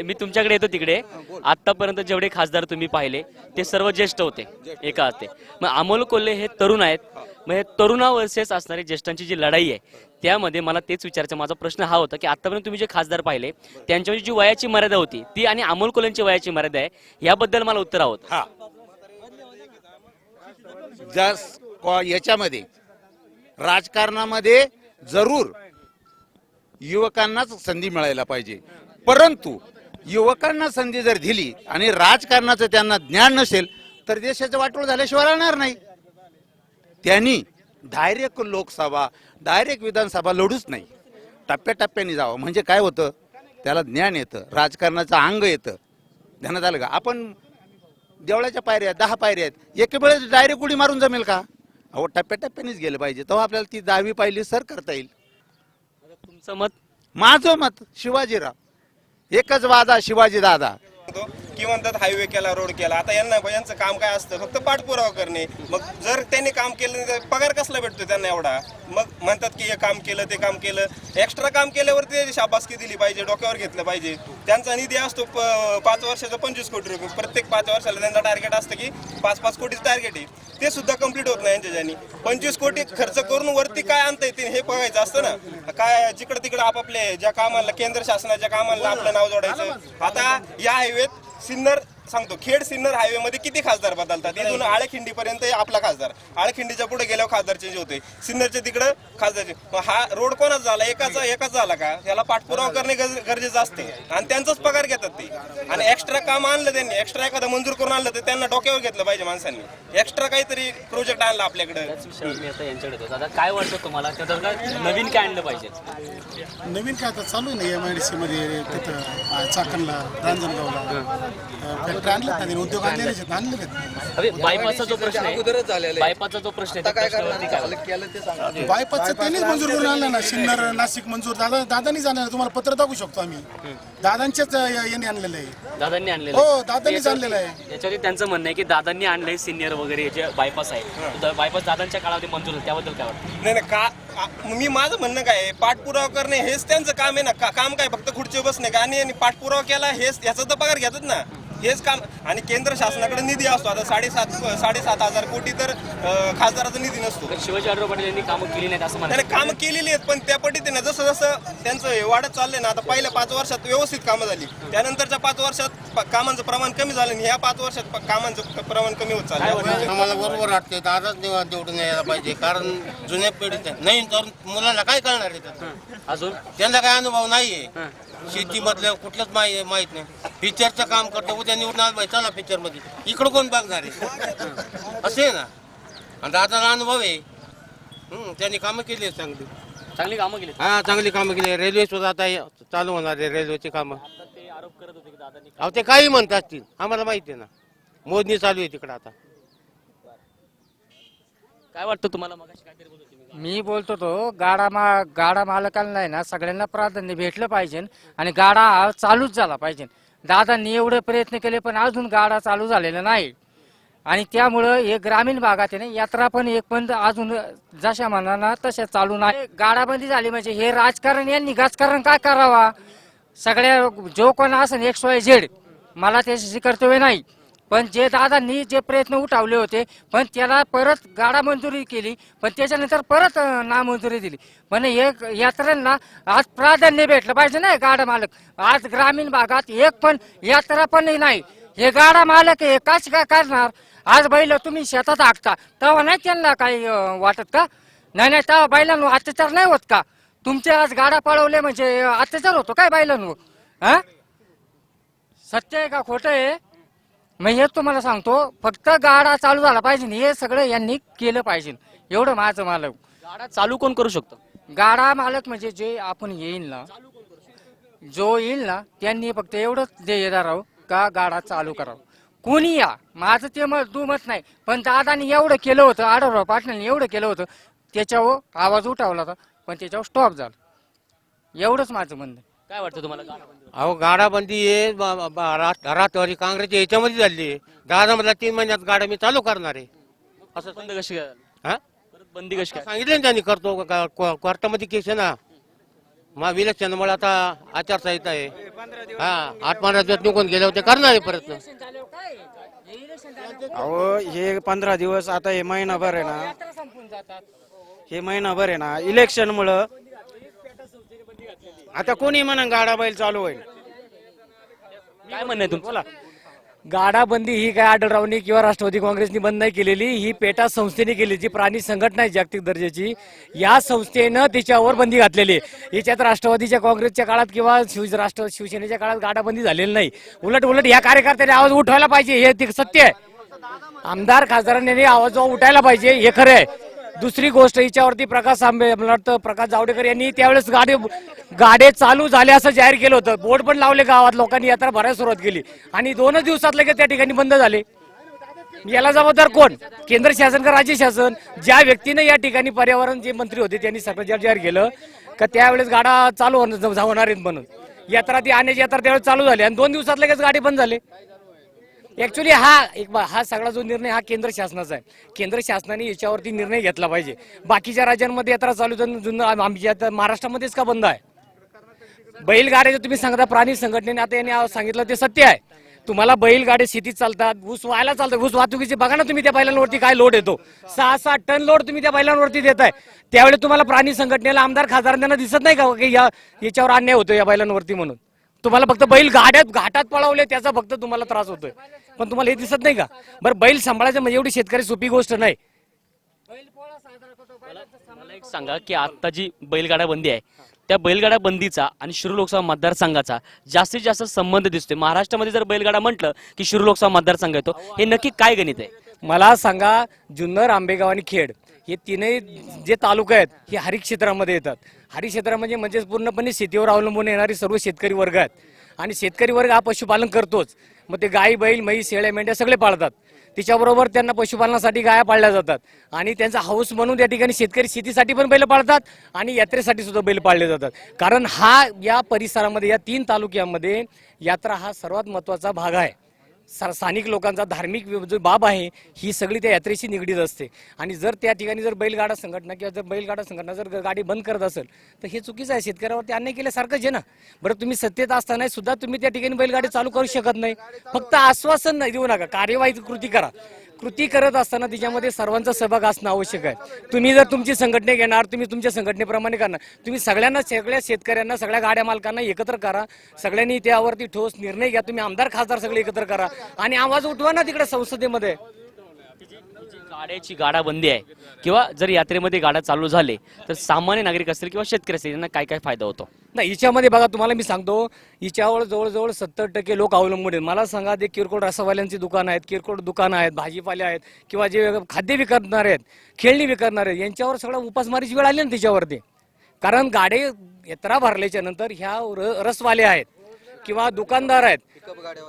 मी तुमच्याकडे येतो तिकडे. आतापर्यंत जेवढे खासदार तुम्ही पाहिले ते सर्व ज्येष्ठ होते एका हाते. मग अमोल कोल्हे हे तरुण आहेत. मग हे तरुणा वर्सेस असणारी ज्येष्ठांची जी लढाई आहे त्यामध्ये मला तेच विचारायचं. माझा प्रश्न हा होता की आतापर्यंत तुम्ही जे खासदार पाहिले त्यांच्यावर जी वयाची मर्यादा होती ती आणि अमोल कोल्हेंची वयाची मर्यादा आहे, याबद्दल मला उत्तर हवं होतं. याच्यामध्ये राजकारणामध्ये जरूर युवकांनाच संधी मिळायला पाहिजे. परंतु युवकांना संधी जर दिली आणि राजकारणाचं त्यांना ज्ञान नसेल तर देशाचं वाटोळ झाल्याशिवाय राहणार नाही. त्यांनी डायरेक्ट लोकसभा, डायरेक्ट विधानसभा लढूच नाही, टप्प्याटप्प्याने जावं. म्हणजे काय होतं, त्याला ज्ञान येतं, राजकारणाचं अंग येतं. ध्यानात आलं का? आपण देवळाच्या पायऱ्या 10 पायऱ्या आहेत, एके वेळेस डायरेक्ट उडी मारून जमेल का? अहो टप्प्याटप्प्यानेच गेलं पाहिजे, तेव्हा आपल्याला ती 10वी पाहिली सर करता येईल. तुमचं मत? माझं मत शिवाजीराव. एकच वादा, शिवाजी दादा. की म्हणतात हायवे केला, रोड केला. आता यांचं काम काय असतं, फक्त पाठपुरावा करणे. मग जर त्यांनी काम केलं तर पगार कसला भेटतो त्यांना एवढा? मग म्हणतात की हे काम केलं, ते काम केलं. एक्स्ट्रा काम केल्यावरती त्याची शाबासकी दिली पाहिजे, डोक्यावर घेतलं पाहिजे. त्यांचा निधी असतो 5 वर्षाचा 25 कोटी रुपये. प्रत्येक 5 वर्षाला त्यांचा टार्गेट असतं की 5-5 कोटीचं टार्गेट आहे. ते सुद्धा कंप्लीट होत नाही यांच्या ज्यांनी. 25 कोटी खर्च करून वरती काय आणता येते हे बघायचं असतं ना. काय जिकडं तिकडं आपापले ज्या कामाला, केंद्र शासनाच्या कामाला आपलं नाव जोडायचं. आता या हायवेत सांगतो, खेड सिन्नर हायवे मध्ये किती खासदार बदलतात. इथून आळेखिंडी पर्यंत आपला खासदार, आळेखिंडीच्या पुढे गेल्यावर खासदार चेंज होते, सिन्नरच्या तिकडे खासदार. हा रोड कोणाच झाला? एकाच झाला का? याला पाठपुरावा करणे गरजेचं असते आणि त्यांचाच पगार घेतात ते. आणि एक्स्ट्रा काम आणलं त्यांनी, एक्स्ट्रा एखादं मंजूर करून आणलं तर त्यांना डोक्यावर घेतलं पाहिजे माणसांनी. एक्स्ट्रा काहीतरी प्रोजेक्ट आणला आपल्याकडे. मी आता यांच्याकडे येतो. दादा काय वाटतं तुम्हाला, त्यात नवीन काय आणलं पाहिजे? नवीन काय आता चालू आहे ना MIDC मध्ये, तिथं चाकणला, रांजणगावला फॅक्टरी आणलं त्यांनी, उद्योग आणलेले अरे बायपासचा जो प्रश्न आहे, बायपासचा जो प्रश्न आहे, त्या प्रश्नावरती काय? बायपासचं त्यांनीच मंजूर करून आणलं ना. सिन्नर नाशिक मंजूर दादानीच आणलं. तुम्हाला पत्र दाखवू शकतो आम्ही, दादांच्याच याने आणलेलं आहे. दादांनी आणलेलं हो, दादांनीच आणलेलं आहे. याच्यावरती त्यांचं म्हणणं आहे की दादांनी आणलंय सिनियर वगैरे जे बायपास आहे, बायपास दादांच्या काळामध्ये मंजूर झालं, त्याबद्दल काय वाटतं? नाही का मी माझं म्हणणं काय आहे, पाठपुरावा करणे हेच त्यांचं काम आहे ना. काम काय फक्त खुर्चीवर बसणे का? आणि पाठपुरावा केला हेच याचा तर पगार घेतात ना, हेच काम. आणि केंद्र शासनाकडे निधी असतो. आता 7,500 कोटी तर खासदाराचा निधी नसतो. शिवाजी आढळराव पाटील यांनी कामं केली नाहीत असं म्हणतात. त्याने कामं केलेली आहेत, पण त्या पद्धतीने जसं जसं त्यांचं हे वाढत चाललंय ना, आता पहिल्या 5 वर्षात व्यवस्थित कामं झाली, त्यानंतरच्या 5 वर्षात कामांचं प्रमाण कमी झालं आणि ह्या 5 वर्षात कामांचं प्रमाण कमी होत चाललं. आम्हाला बरोबर वाटते दादाच निवडून यायला पाहिजे, कारण जुन्या पिढीत नवीन तरुण मुलांना काय कळणार आहे? अजून त्यांना काय अनुभव नाहीये शेतीमधलं, कुठलंच माहित नाही. पिक्चरचं काम करतो, उद्या निवडून आलं पाहिजे, चला पिक्चर मध्ये, इकडं कोण बघणार आहे? असे आहे ना. आणि दादाला अनुभव आहे, त्यांनी कामं केली आहेत चांगली कामं केली. हा, चांगली कामं केली. रेल्वे सुद्धा आता चालू होणार आहे, रेल्वेची कामं. ते आरोप करत होते की दादांनी. अहो ते काही म्हणत असतील, आम्हाला माहिती आहे ना. मोजणी चालू आहे तिकडं आता. काय वाटतं तुम्हाला? मगाशी काहीतरी बोलत होते मी. मी बोलतो तो गाडा मालकांना आहे ना सगळ्यांना प्राधान्य भेटलं पाहिजे आणि गाडा हा चालूच झाला पाहिजे. दादांनी एवढे प्रयत्न केले पण अजून गाडा चालू झालेला नाही आणि त्यामुळं हे ग्रामीण भागात आहे ना यात्रा पण एक पण अजून जशा मनाना तशा चालू नाही. गाडाबंदी झाली म्हणजे हे राजकारण यांनी राजकारण काय करावा? सगळ्या जो कोण असेल XYZ मला त्याच्याशी कर्तव्य नाही, पण जे दादांनी जे प्रयत्न उठवले होते पण त्याला परत गाडा मंजुरी केली, पण त्याच्यानंतर परत नामंजुरी दिली. पण एक यात्रेला आज प्राधान्य भेटलं पाहिजे ना. गाडा मालक आज ग्रामीण भागात एक पण यात्रा पण नाही. हे गाडा मालक हे काय करणार? आज बैल तुम्ही शेतात हाकता तेव्हा नाही त्यांना काही वाटत का? नाही तेव्हा बैलांवर अत्याचार नाही होत का? तुमचे आज गाडा पळवले म्हणजे अत्याचार होतो काय बैलांवर? हा, सत्य आहे का खोटं आहे? मी हे तुम्हाला सांगतो, फक्त गाडा चालू झाला पाहिजे, हे सगळं यांनी केलं पाहिजे, एवढं माझं मालक. गाडा चालू कोण करू शकतो? गाडा मालक म्हणजे जे आपण येईल ना, जो येईल ना त्यांनी फक्त एवढंच ध्येय धरावं का गाडा चालू करावं. कोणी या, माझं ते दुमत नाही, पण दादानी एवढं केलं होतं, आढळराव पाटलांनी एवढं केलं होतं, त्याच्यावर आवाज उठावला होता पण त्याच्यावर स्टॉप झाला. एवढंच माझं म्हणणं. काय वाटतं तुम्हाला? गाडाबंदी अहो गाडाबंदी हे राष्ट्रवादी काँग्रेसच्या याच्यामध्ये झाली आहे. दादा म्हटलं 3 महिन्यात गाड्या मी चालू करणार आहे. असं बंद कशी काय? हा, परत बंदी कशी काय? सांगितलं ना त्यांनी, करतो कोर्टामध्ये केस आहे ना. मग इलेक्शनमुळे आता आचारसंहिता आहे. हा, 8-15 दिवस निघून गेले होते, करणार आहे प्रयत्न. अहो हे 15 दिवस आता हे महिनाभर आहे ना, हे महिनाभर आहे ना इलेक्शन मुळे आता कोणी म्हणा गाडा बैल चालू होईल. काय म्हणणं आहे तुमचं? गाडाबंदी ही काय आढळरावनी किंवा राष्ट्रवादी काँग्रेसनी बंद नाही केलेली, ही पेटा संस्थेने केली, जी प्राणी संघटना आहे जागतिक दर्जाची. या संस्थेनं तिच्यावर बंदी घातलेली आहे. याच्यात राष्ट्रवादीच्या काँग्रेसच्या काळात किंवा शिवसेनेच्या काळात गाडाबंदी झालेली नाही. उलट या कार्यकर्त्यांनी आवाज उठवायला पाहिजे, हे सत्य आहे. आमदार खासदारांनी आवाज उठायला पाहिजे, हे खरं आहे. दुसरी गोष्ट, हिच्यावरती प्रकाश आंबे, मला वाटतं प्रकाश जावडेकर यांनी त्यावेळेस गाडे चालू झाले असं जाहीर केलं होतं. बोर्ड पण लावले गावात, लोकांनी यात्रा भरायला सुरुवात केली आणि 2 दिवसात लगेच त्या ठिकाणी बंद झाले. याला जबाबदार कोण? केंद्र शासन का राज्य शासन? ज्या व्यक्तीने या ठिकाणी पर्यावरण जे मंत्री होते त्यांनी सगळं जाहीर केलं का त्यावेळेस गाडा चालू होणार आहेत म्हणून. यात्रा ती आणण्याची यात्रा त्यावेळेस चालू झाली आणि 2 दिवसात लगेच गाडी बंद झाले. ऍक्च्युली हा सगळा जो निर्णय हा केंद्र शासनाचा आहे. केंद्र शासनाने याच्यावरती निर्णय घेतला पाहिजे. बाकीच्या राज्यांमध्ये यात्रा चालू आमच्या महाराष्ट्रामध्येच का बंद आहे? बैलगाड्याचं तुम्ही सांगता प्राणी संघटनेने आता यांनी सांगितलं ते सत्य आहे. तुम्हाला बैलगाडी शेतीत चालतात, ऊस व्हायला चालतात, ऊस वाहतुकीचे बघा ना तुम्ही त्या बैलांवरती काय लोड येतो. 6-7 टन लोड तुम्ही त्या बैलांवरती देताय. त्यावेळी तुम्हाला प्राणी संघटनेला आमदार खासदारांना दिसत नाही का की याच्यावर अन्याय होतो या बैलांवरती म्हणून? तुम्हाला फक्त बैल घाटात पळवले त्याचा फक्त तुम्हाला त्रास होतोय, पण तुम्हाला हे दिसत नाही का? बरं, बैल सांभाळायचं म्हणजे एवढी शेतकरी सोपी गोष्ट नाही. मला एक सांगा की आता जी बैलगाडा बंदी आहे त्या बैलगाडा बंदीचा आणि शिरूर लोकसभा मतदारसंघाचा जास्तीत जास्त संबंध दिसतोय. महाराष्ट्रामध्ये जर बैलगाडा म्हटलं की शिरूर लोकसभा मतदारसंघ येतो. हे नक्की काय गणित आहे? मला सांगा, जुन्नर, आंबेगाव आणि खेड हे तीनही जे तालुके आहेत हे हरित क्षेत्रामध्ये येतात. हरित क्षेत्र म्हणजे पूर्णपणे शेतीवर अवलंबून येणारे सर्व शेतकरी वर्ग आहेत. आणि शेतकरी वर्ग हा पशुपालन करतोच. मग ते गाई, बैल, म्हैस, शेळ्या, मेंढ्या सगळे पाळतात. तिच्याबरोबर त्यांना पशुपालनासाठी गाया पाळल्या जातात आणि त्यांचा हाऊस म्हणून त्या ठिकाणी शेतकरी शेतीसाठी पण बैल पाळतात आणि यात्रेसाठी सुद्धा बैल पाळले जातात. कारण हा या परिसरामध्ये, या 3 तालुक्यांमध्ये यात्रा हा सर्वात महत्वाचा भाग आहे. स्थानिक लोकांचा धार्मिक जो बाब आहे ही सगळी त्या यात्रेशी निगडीत असते. आणि जर त्या ठिकाणी जर बैलगाडा संघटना किंवा जर बैलगाडा संघटना जर गाडी बंद करत असेल तर हे चुकीचं आहे. शेतकऱ्यावरती अन्याय केल्यासारखंच आहे ना. बरं, तुम्ही सत्तेत असताना सुद्धा तुम्ही त्या ठिकाणी बैलगाडी चालू करू शकत नाही. फक्त आश्वासन नाही देऊ नका, कार्यवाही कृती करा. कृती करत असताना तिच्यामध्ये सर्वांचा सहभाग असणं आवश्यक आहे. तुम्ही जर तुमची संघटना घेणार, तुम्ही तुमच्या संघटनेप्रमाणे करणार, तुम्ही सगळ्यांना, सगळ्या शेतकऱ्यांना, सगळ्या गाड्या मालकांना एकत्र करा. सगळ्यांनी त्यावरती ठोस निर्णय घ्या. तुम्ही आमदार, खासदार सगळे एकत्र करा आणि आवाज उठवा ना तिकडे संसदेमध्ये. गाड्याची गाडा बंदी आहे किंवा जर यात्रेमध्ये गाड्या चालू झाले तर सामान्य नागरिक असतील किंवा शेतकरी असतील यांना काय काय फायदा होतो? नाही, हिच्यामध्ये बघा, तुम्हाला मी सांगतो, हिच्यावर जवळजवळ 70% लोक अवलंबून आहेत. मला सांगा, ते किरकोळ रसवाल्यांची दुकानं आहेत, किरकोळ दुकानं आहेत, भाजीपाले आहेत किंवा जे खाद्य विकणारे आहेत, खेळणी विकणारे आहेत, यांच्यावर सगळं उपासमारीची वेळ आली ना तिच्यावरती. कारण गाडे यात्रा भरल्याच्या नंतर ह्या रसवाले आहेत किंवा दुकानदार आहेत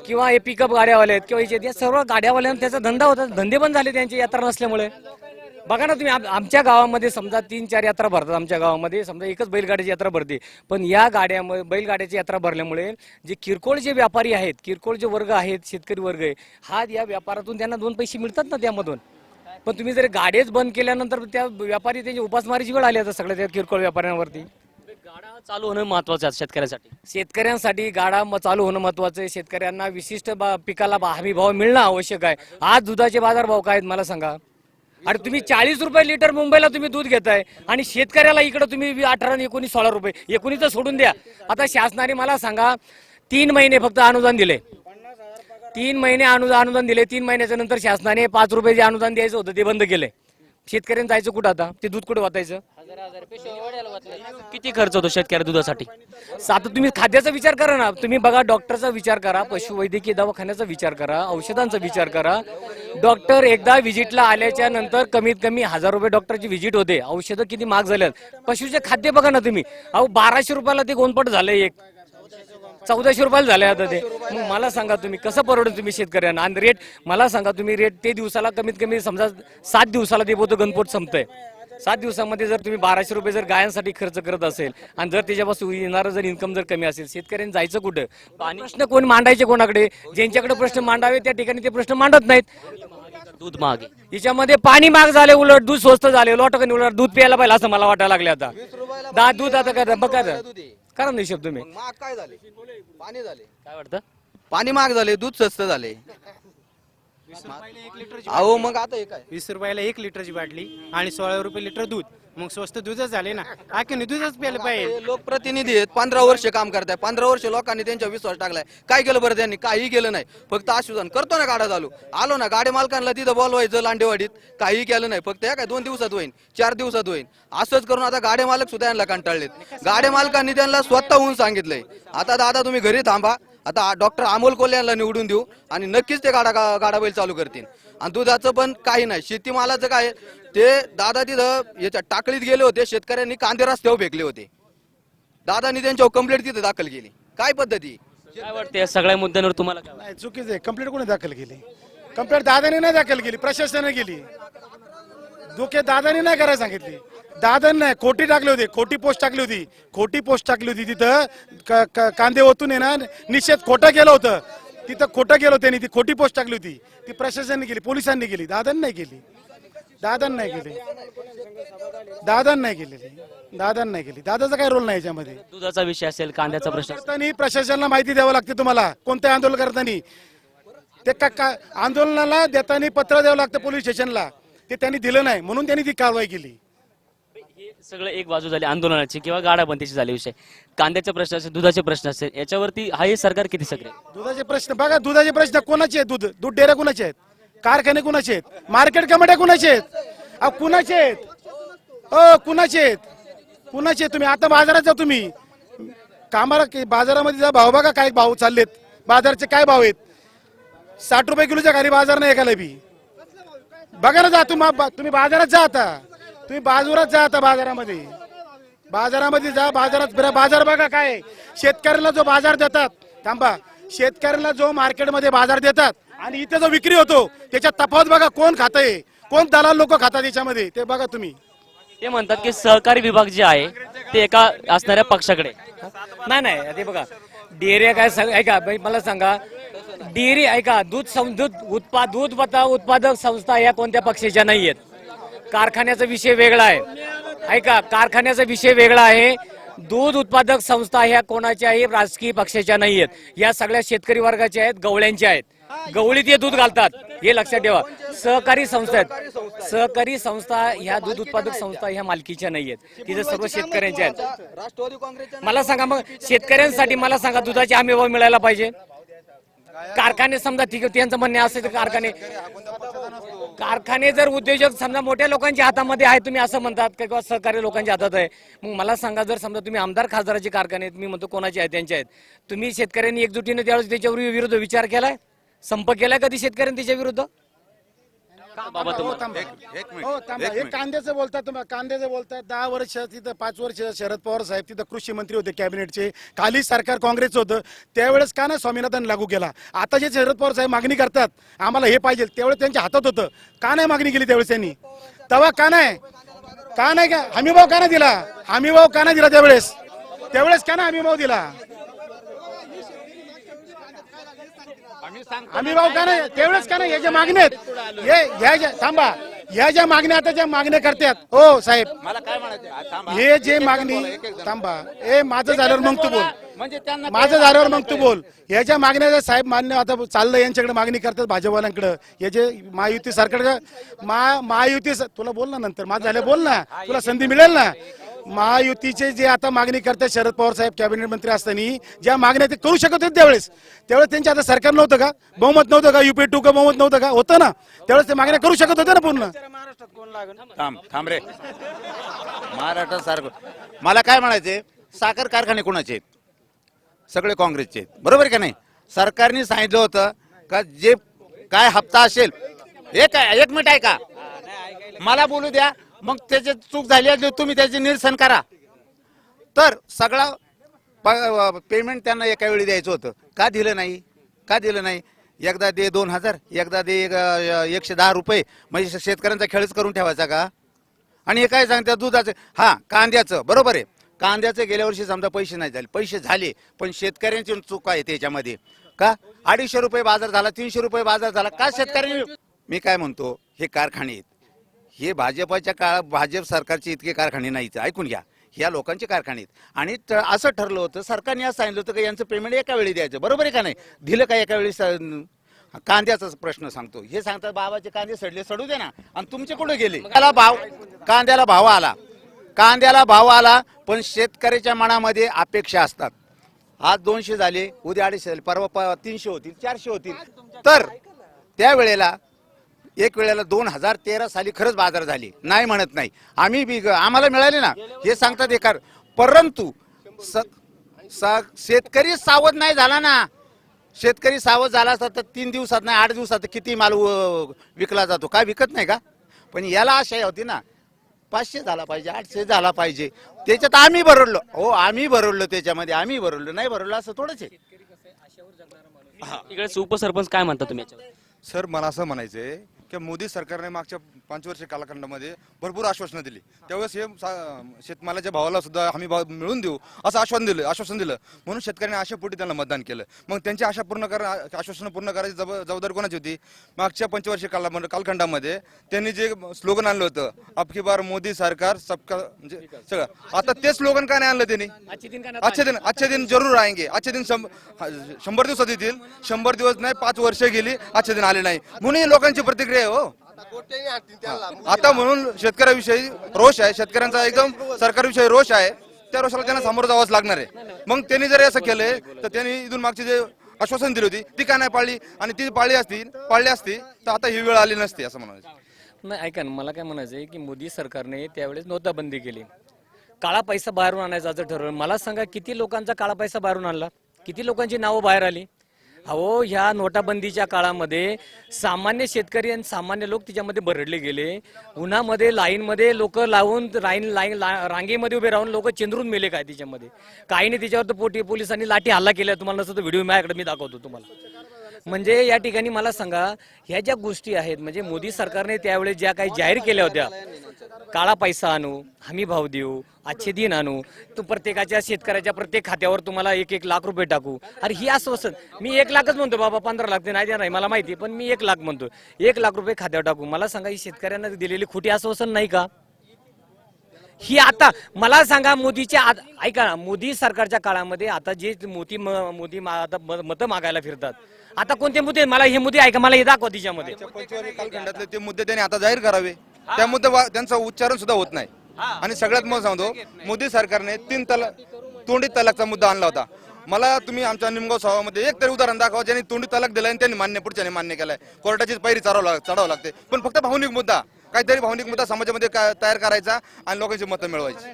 किंवा हे पिकअप गाड्यावाले आहेत किंवा या सर्व गाड्यावाल्यांना त्याचा धंदा होता, धंदे बंद झाले त्यांची यात्रा नसल्यामुळे. बघा ना तुम्ही, आमच्या गावामध्ये समजा 3-4 यात्रा भरतात. आमच्या गावामध्ये समजा एकच बैलगाड्याची यात्रा भरते, पण या गाड्यामध्ये बैलगाड्याची यात्रा भरल्यामुळे जे किरकोळ जे व्यापारी आहेत, किरकोळ जे वर्ग आहेत, शेतकरी वर्ग आहे, हा या व्यापारातून त्यांना 2 पैसे मिळतात ना त्यामधून. पण तुम्ही जर गाड्याच बंद केल्यानंतर त्या व्यापारी त्यांची उपासमारीची वेळ आली आता सगळ्या त्या किरकोळ व्यापाऱ्यांवरती. गाडा चालू होणं महत्वाचं आहे शेतकऱ्यासाठी. शेतकऱ्यांसाठी गाडा चालू होणं महत्वाचं आहे. शेतकऱ्यांना विशिष्ट पिकाला हमी भाव मिळणं आवश्यक आहे. आज दुधाचे बाजार भाव काय आहेत मला सांगा? अरे तुम्ही 40 रुपये लिटर मुंबईला तुम्ही दूध घेताय आणि शेतकऱ्याला इकडे तुम्ही 18, 19, 16 रुपये. 19 सोडून द्या. आता शासनाने मला सांगा 3 महिने फक्त अनुदान दिले. 3 महिने अनुदान दिले. 3 महिन्याच्या नंतर शासनाने 5 रुपये जे अनुदान द्यायचं होतं ते बंद केले. शेतकऱ्यांना जायचं कुठं आता? ते दूध कुठे वाचायचं? किती खर्च होतो शेतकऱ्या दुधासाठी? आता तुम्ही खाद्याचा विचार करा ना. तुम्ही बघा, डॉक्टरचा विचार करा, पशुवैद्यकीय दवाखान्याचा विचार करा, औषधांचा विचार करा. डॉक्टर एकदा व्हिजिटला आल्याच्या नंतर कमीत कमी 1000 रुपये डॉक्टरची व्हिजिट होते. औषधं किती महाग झाल्यात. पशुचे खाद्य बघा ना तुम्ही, 1200 रुपयाला ते गोंदपट झालंय, एक 1400 रुपयाला झाले आता ते. मग मला सांगा तुम्ही कसं परवडेल तुम्ही शेतकऱ्यांना? आणि रेट मला सांगा तुम्ही, रेट ते दिवसाला कमीत कमी समजा 7 दिवसाला ते बोलतो गणपोट संपतंय. 7 दिवसामध्ये जर तुम्ही 1200 रुपये जर गायांसाठी खर्च करत असेल आणि जर त्याच्यापासून येणारं जर इन्कम जर कमी असेल, शेतकऱ्यांनी जायचं कुठं? प्रश्न कोण मांडायचे कोणाकडे? ज्यांच्याकडे प्रश्न मांडावे त्या ठिकाणी ते प्रश्न मांडत नाहीत. दूध महाग आहे, याच्यामध्ये पाणी महाग झाले, उलट दूध स्वस्त झाले. लोटांनी उलट दूध प्यायला पाहिजे असं मला वाटायला लागले आता. दूध आता काय बघा करा नाही शब्द तुम्ही. महाग काय झाले? पाणी झाले. काय वाटतं? पाणी महाग झाले, दूध स्वस्त झाले. अहो मग आता हे काय? 20 रुपयाला 1 लिटरची बाटली आणि 16 रुपये लिटर दूध. मग स्वस्त दूधच झाले ना. आखिने दूधच प्यायला पाहिजे. लोकप्रतिनिधी आहेत, 15 वर्ष काम करताय. 15 वर्ष लोकांनी त्यांच्या विश्वास टाकलाय. काय केलं बरं त्यांनी? काही केलं नाही. फक्त आश्वासन करतो ना, गाडा चालू आलो ना, गाडी मालकांना तिथं बोलवायचं लांडेवाडीत, काही केलं नाही. फक्त काय 2 दिवसात होईल, 4 दिवसात होईल, असंच करून आता गाडे मालक सुद्धा यांना कंटाळलेत. गाडे मालकांनी त्यांना स्वतःहून सांगितलंय, आता दादा तुम्ही घरी थांबा, आता डॉक्टर अमोल कोल्हे यांना निवडून देऊ आणि नक्कीच ते गाडा बैल चालू करतील. आणि दुधाचं पण काही नाही. शेतीमालाचं काय ते दादा तिथं याच्या टाकळीत गेले होते, शेतकऱ्यांनी कांदे रस्त्यावर फेकले होते. दादानी त्यांच्यावर कंप्लेंट तिथे दाखल केली. काय पद्धती? काय वाटतं या सगळ्या मुद्द्यांवर तुम्हाला काय वाटतं? नाही, चुकीचं आहे. कंप्लेंट कोणी दाखल केली? कंप्लेंट दादाने नाही दाखल केली, प्रशासनाने केली. धोके दादाने नाही करायला सांगितली. दादाने नाही, खोटी टाकली होती, खोटी पोस्ट टाकली होती, खोटी पोस्ट टाकली होती. तिथं कांदे ओतून येणार निषेध खोटं केलं होतं. तिथं खोटं केलं होतं त्यांनी, ती खोटी पोस्ट टाकली होती. ती प्रशासनाने केली, पोलिसांनी केली, दादांनी नाही केली. दादांनी नाही केली. दादांनी नाही केलेली. दादांनी नाही केली. दादाचा काय रोल नाही याच्यामध्ये. दुधाचा विषय असेल, कांद्याचा प्रश्न असेल. करताना प्रशासनाला माहिती द्यावं लागते तुम्हाला. कोणत्या आंदोलन करताना ते आंदोलनाला देताना पत्र द्यावं लागतं पोलीस स्टेशनला. ते त्यांनी दिलं नाही म्हणून त्यांनी ती कारवाई केली. सगळं एक बाजू झाली आंदोलनाची किंवा गाडाबंदीची झाली विषय. कांद्याचे प्रश्न असेल, दुधाचे प्रश्न असेल, याच्यावरती हा हे सरकार किती सक्रिय आहे? दुधाचे प्रश्न बघा, दुधाचे प्रश्न कोणाचे आहेत? दूध डेऱ्या कोणाचे आहेत? कारखाने कोणाचे आहेत? मार्केट कमिट्या कोणाचे आहेत? अहो कुणाचे आहेत? कुणाचे आहेत? कुणाचे? तुम्ही आता बाजारात जा, तुम्ही कामाला बाजारामध्ये जा, भाव बघा काय भाव चाललेत, बाजारचे काय भाव आहेत. 60 रुपये किलोच्या खाली बाजार नाही एकाला बी. बघा ना, जा तुम्ही बाजारात जा, आता तुम्ही बाजारात जा, आता बाजारामध्ये जा, बाजारात बाजार बघा काय. शेतकऱ्याला जो बाजार देतात, थांबा, शेतकऱ्याला जो मार्केटमध्ये बाजार देतात आणि इथे जो विक्री होतो त्याच्यात तफावत बघा. कोण खातंय, कोण दलाल लोक खातात याच्यामध्ये, ते बघा तुम्ही. ते म्हणतात की सहकारी विभाग जे आहे ते एका असणाऱ्या पक्षाकडे. नाही ते बघा, डेअरी काय ऐका मला सांगा, डेअरी ऐका, दूध उत्पादक संस्था या कोणत्या पक्षाच्या नाही आहेत. कारखान्याचा विषय वेगळा आहे. ऐका, कारखान्याचा विषय वेगळा आहे. दूध उत्पादक संस्था ह्या कोणाच्याही राजकीय पक्षाच्या नाही आहेत. या सगळ्या शेतकरी वर्गाच्या आहेत, गवळ्यांच्या आहेत. गवळीत हे दूध घालतात, हे लक्षात ठेवा. सहकारी संस्था आहेत. सहकारी संस्था ह्या दूध उत्पादक संस्था ह्या मालकीच्या नाही आहेत, तिथे सर्व शेतकऱ्यांच्या आहेत. राष्ट्रवादी काँग्रेसच्या मला सांगा, मग शेतकऱ्यांसाठी मला सांगा, दुधाचे हमी भाव मिळायला पाहिजे. कारखाने समजा ठीक आहे, त्यांचं म्हणणे असेल तर कारखाने जर उद्योजक समजा मोठ्या लोकांच्या हातामध्ये आहे, तुम्ही असं म्हणतात किंवा सहकारी लोकांच्या हातात आहे, मग मला सांगा, जर समजा तुम्ही आमदार खासदाराचे कारखाने आहेत, मी म्हणतो कोणाचे आहेत, त्यांचे आहेत, तुम्ही शेतकऱ्यांनी एकजुटीने त्यावेळेस त्याच्यावर विरुद्ध विचार केलाय, संप केलाय कधी शेतकऱ्यांनी त्याच्या विरुद्ध? हे कांद्याचं बोलतात तुम्ही, कांद्याचं बोलतात. 10 वर्ष तिथं, 5 वर्ष शरद पवार साहेब तिथं कृषी मंत्री होते कॅबिनेटचे, खाली सरकार काँग्रेसचं होतं. त्यावेळेस का नाही स्वामीनाथन लागू केला? आता जे शरद पवार साहेब मागणी करतात आम्हाला हे पाहिजे, त्यावेळेस त्यांच्या हातात होतं, का नाही मागणी केली त्यावेळेस त्यांनी? तेव्हा का नाही का हमीभाव का नाही दिला? हमीभाव का नाही दिला त्यावेळेस का नाही हमीभाव दिला? आम्ही भाऊ का नाही त्यावेळेस का नाही? या ज्या मागण्या आहेत, थांबा, ह्या ज्या मागण्या आता ज्या मागण्या करतात, हो साहेब, मला काय म्हणायचं, हे जे मागणी, थांबा, माझं झाल्यावर मग तू बोल, म्हणजे त्यांना माझं झाल्यावर मग तू बोल. ह्या ज्या मागण्या साहेब मान्य आता चाललं, यांच्याकडे मागणी करतात भाजपवाल्यांकडे, हे जे महायुती सरकार, महायुती, तुला बोल ना नंतर, माझं झालं बोल ना, तुला संधी मिळेल ना. महायुतीचे जे आता मागणी करतात शरद पवार साहेब कॅबिनेट मंत्री असताना, ज्या मागण्या ते करू शकत होते त्यावेळेस त्यांच्या आता सरकार नव्हतं का, बहुमत नव्हतं का, UP 2 का बहुमत नव्हतं का, होतं ना, त्यावेळेस ते मागण्या करू शकत होते ना पूर्ण. थांब रे, महाराष्ट्र सारखं. मला काय म्हणायचे, साखर कारखाने कोणाचे आहेत? सगळे काँग्रेसचे आहेत, बरोबर का नाही? सरकारने सांगितलं होतं का जे काय हप्ता असेल, एक मिनिट ऐका, मला बोलू द्या, मग त्याची चूक झाली असली तुम्ही त्याचे निरसन करा. तर सगळा पेमेंट त्यांना एका वेळी द्यायचं होतं, का दिलं नाही? एकदा दे 2000, एकदा दे 110 रुपये, म्हणजे शेतकऱ्यांचा खेळच करून ठेवायचा का? आणि हे काय सांगतात दुधाचं, कांद्याचं, बरोबर आहे, कांद्याचं गेल्या वर्षी समजा पैसे झाले, पण शेतकऱ्यांची चूक आहे त्याच्यामध्ये. का 250 रुपये बाजार झाला, 300 रुपये बाजार झाला, का शेतकऱ्यांनी? मी काय म्हणतो, हे कारखाने आहेत, हे भाजपच्या काळात भाजप सरकारचे इतके कारखाने नाहीत, ऐकून घ्या, ह्या लोकांचे कारखाने आहेत. आणि असं ठरलं होतं, सरकारने असं सांगितलं होतं की यांचं पेमेंट एका वेळी द्यायचं, बरोबर आहे का नाही? दिलं का एका वेळी? कांद्याचाच प्रश्न सांगतो, हे सांगतात बाबाचे कांदे सडू दे ना, आणि तुमचे कुठे गेले? कांद्याला भाव आला, पण शेतकऱ्याच्या मनामध्ये अपेक्षा असतात. आज 200 झाले, उद्या 250 झाले, परवा 300 होतील, 400 होतील. तर त्यावेळेला एक वेळेला 2013 साली खरंच बाजार झाली, नाही म्हणत नाही, आम्हाला मिळाले ना, हे सांगतात एकार. परंतु शेतकरी सावध नाही झाला ना. शेतकरी सावध झाला असता तर 3 दिवसात नाही 8 दिवसात किती माल विकला जातो, काय विकत नाही का? पण याला आशा होती ना, 500 झाला पाहिजे, 800 झाला पाहिजे, त्याच्यात आम्ही भरवलं त्याच्यामध्ये, नाही भरवलं असं थोडंच आहे. इकडे उपसरपंच काय म्हणता तुम्ही याच्यावर? सर, मला असं म्हणायचंय की मोदी सरकारने मागच्या 5 वर्ष कालखंडामध्ये भरपूर आश्वासनं दिली. त्यावेळेस हे शेतमालाच्या भावाला सुद्धा हमी भाव मिळून देऊ असं आश्वासन दिलं, म्हणून शेतकऱ्यांनी आशापोटी त्यांना मतदान केलं. मग त्यांची आश्वासनं पूर्ण करायची जबाबदारी कोणाची होती? मागच्या 5 वर्ष कालखंडामध्ये त्यांनी जे स्लोगन आणलं होतं, अब की बार मोदी सरकार सबका, म्हणजे सगळं, आता ते स्लोगन का नाही आणलं त्यांनी? अच्छे दिन जरूर आएंगे. अच्छे दिन 100 दिवसात येतील, 100 दिवस नाही 5 वर्ष गेली, अच्छे दिन आले नाही, म्हणून लोकांची प्रतिक्रिया हो. आता म्हणून शेतकऱ्याविषयी रोष आहे, शेतकऱ्यांचा एकदम सरकारविषयी रोष आहे. त्या रोषाला त्यांना सामोरं जावंच लागणार आहे. मग त्यांनी जर असं केलंय तर त्यांनी इथून मागची जे आश्वासन दिली होती ती का नाही पाळली, आणि ती पाळली असती तर आता ही वेळ आली नसती असं म्हणायचं. नाही, ऐका ना, मला काय म्हणायचं आहे की मोदी सरकारने त्यावेळेस नोटाबंदी केली, काळा पैसा बाहेरून आणायचं असं ठरवलं. मला सांगा किती लोकांचा काळा पैसा बाहेरून आणला, किती लोकांची नावं बाहेर आली. अहो, ह्या नोटाबंदीच्या काळामध्ये सामान्य शेतकरी आणि सामान्य लोक तिच्यामध्ये भरडले गेले. उन्हामध्ये लाईनमध्ये लोक लावून रांगेमध्ये उभे राहून लोक चेंदरून मेले काय तिच्यामध्ये. काहीने तिच्यावर तर पोलिसांनी लाठी हल्ला केला. तुम्हाला नसतं व्हिडिओ माझ्याकडे मी दाखवतो तुम्हाला. म्हणजे या ठिकाणी मला सांगा, ह्या ज्या गोष्टी आहेत म्हणजे मोदी सरकारने त्यावेळेस ज्या काही जाहीर केल्या होत्या, काळा पैसा आणू, हमी भाव देऊ, अच्छे दिन आणू, तो प्रत्येकाच्या शेतकऱ्याच्या प्रत्येक खात्यावर तुम्हाला 1-1 लाख रुपये टाकू. अरे ही आश्वासन, मी 1 लाखच म्हणतो बाबा, 15 लाख ते नाही देणार मला माहिती, पण मी 1 लाख म्हणतो, 1 लाख रुपये खात्यावर टाकू. मला सांगा, ही शेतकऱ्यांना दिलेली खोटी आश्वासन नाही का ही? आता मला सांगा, ऐका, मोदी सरकारच्या काळामध्ये आता जे मोदी आता मतं मागायला फिरतात, आता कोणते मुद्दे, मला हे मुद्दे ऐका, मला हे दाखवा तिच्यामध्ये. कालखंडातले ते मुद्दे त्यांनी आता जाहीर करावे. त्या मुद्दे त्यांचं उच्चारण सुद्धा होत नाही. आणि सगळ्यात मला सांगतो, मोदी सरकारने 3 तोंडी तलाकचा मुद्दा आणला होता. मला तुम्ही आमच्या निमगाव सावामध्ये एक तरी उदाहरण दाखवा ज्यांनी तोंडी तलाक दिलाय आणि त्यांनी पुढच्याने मान्य केलाय. कोर्टाची पायरी चढावं लागते, पण फक्त भावनिक मुद्दा, काहीतरी भावनिक मुद्दा समाजामध्ये तयार करायचा आणि लोकांची मतं मिळवायची.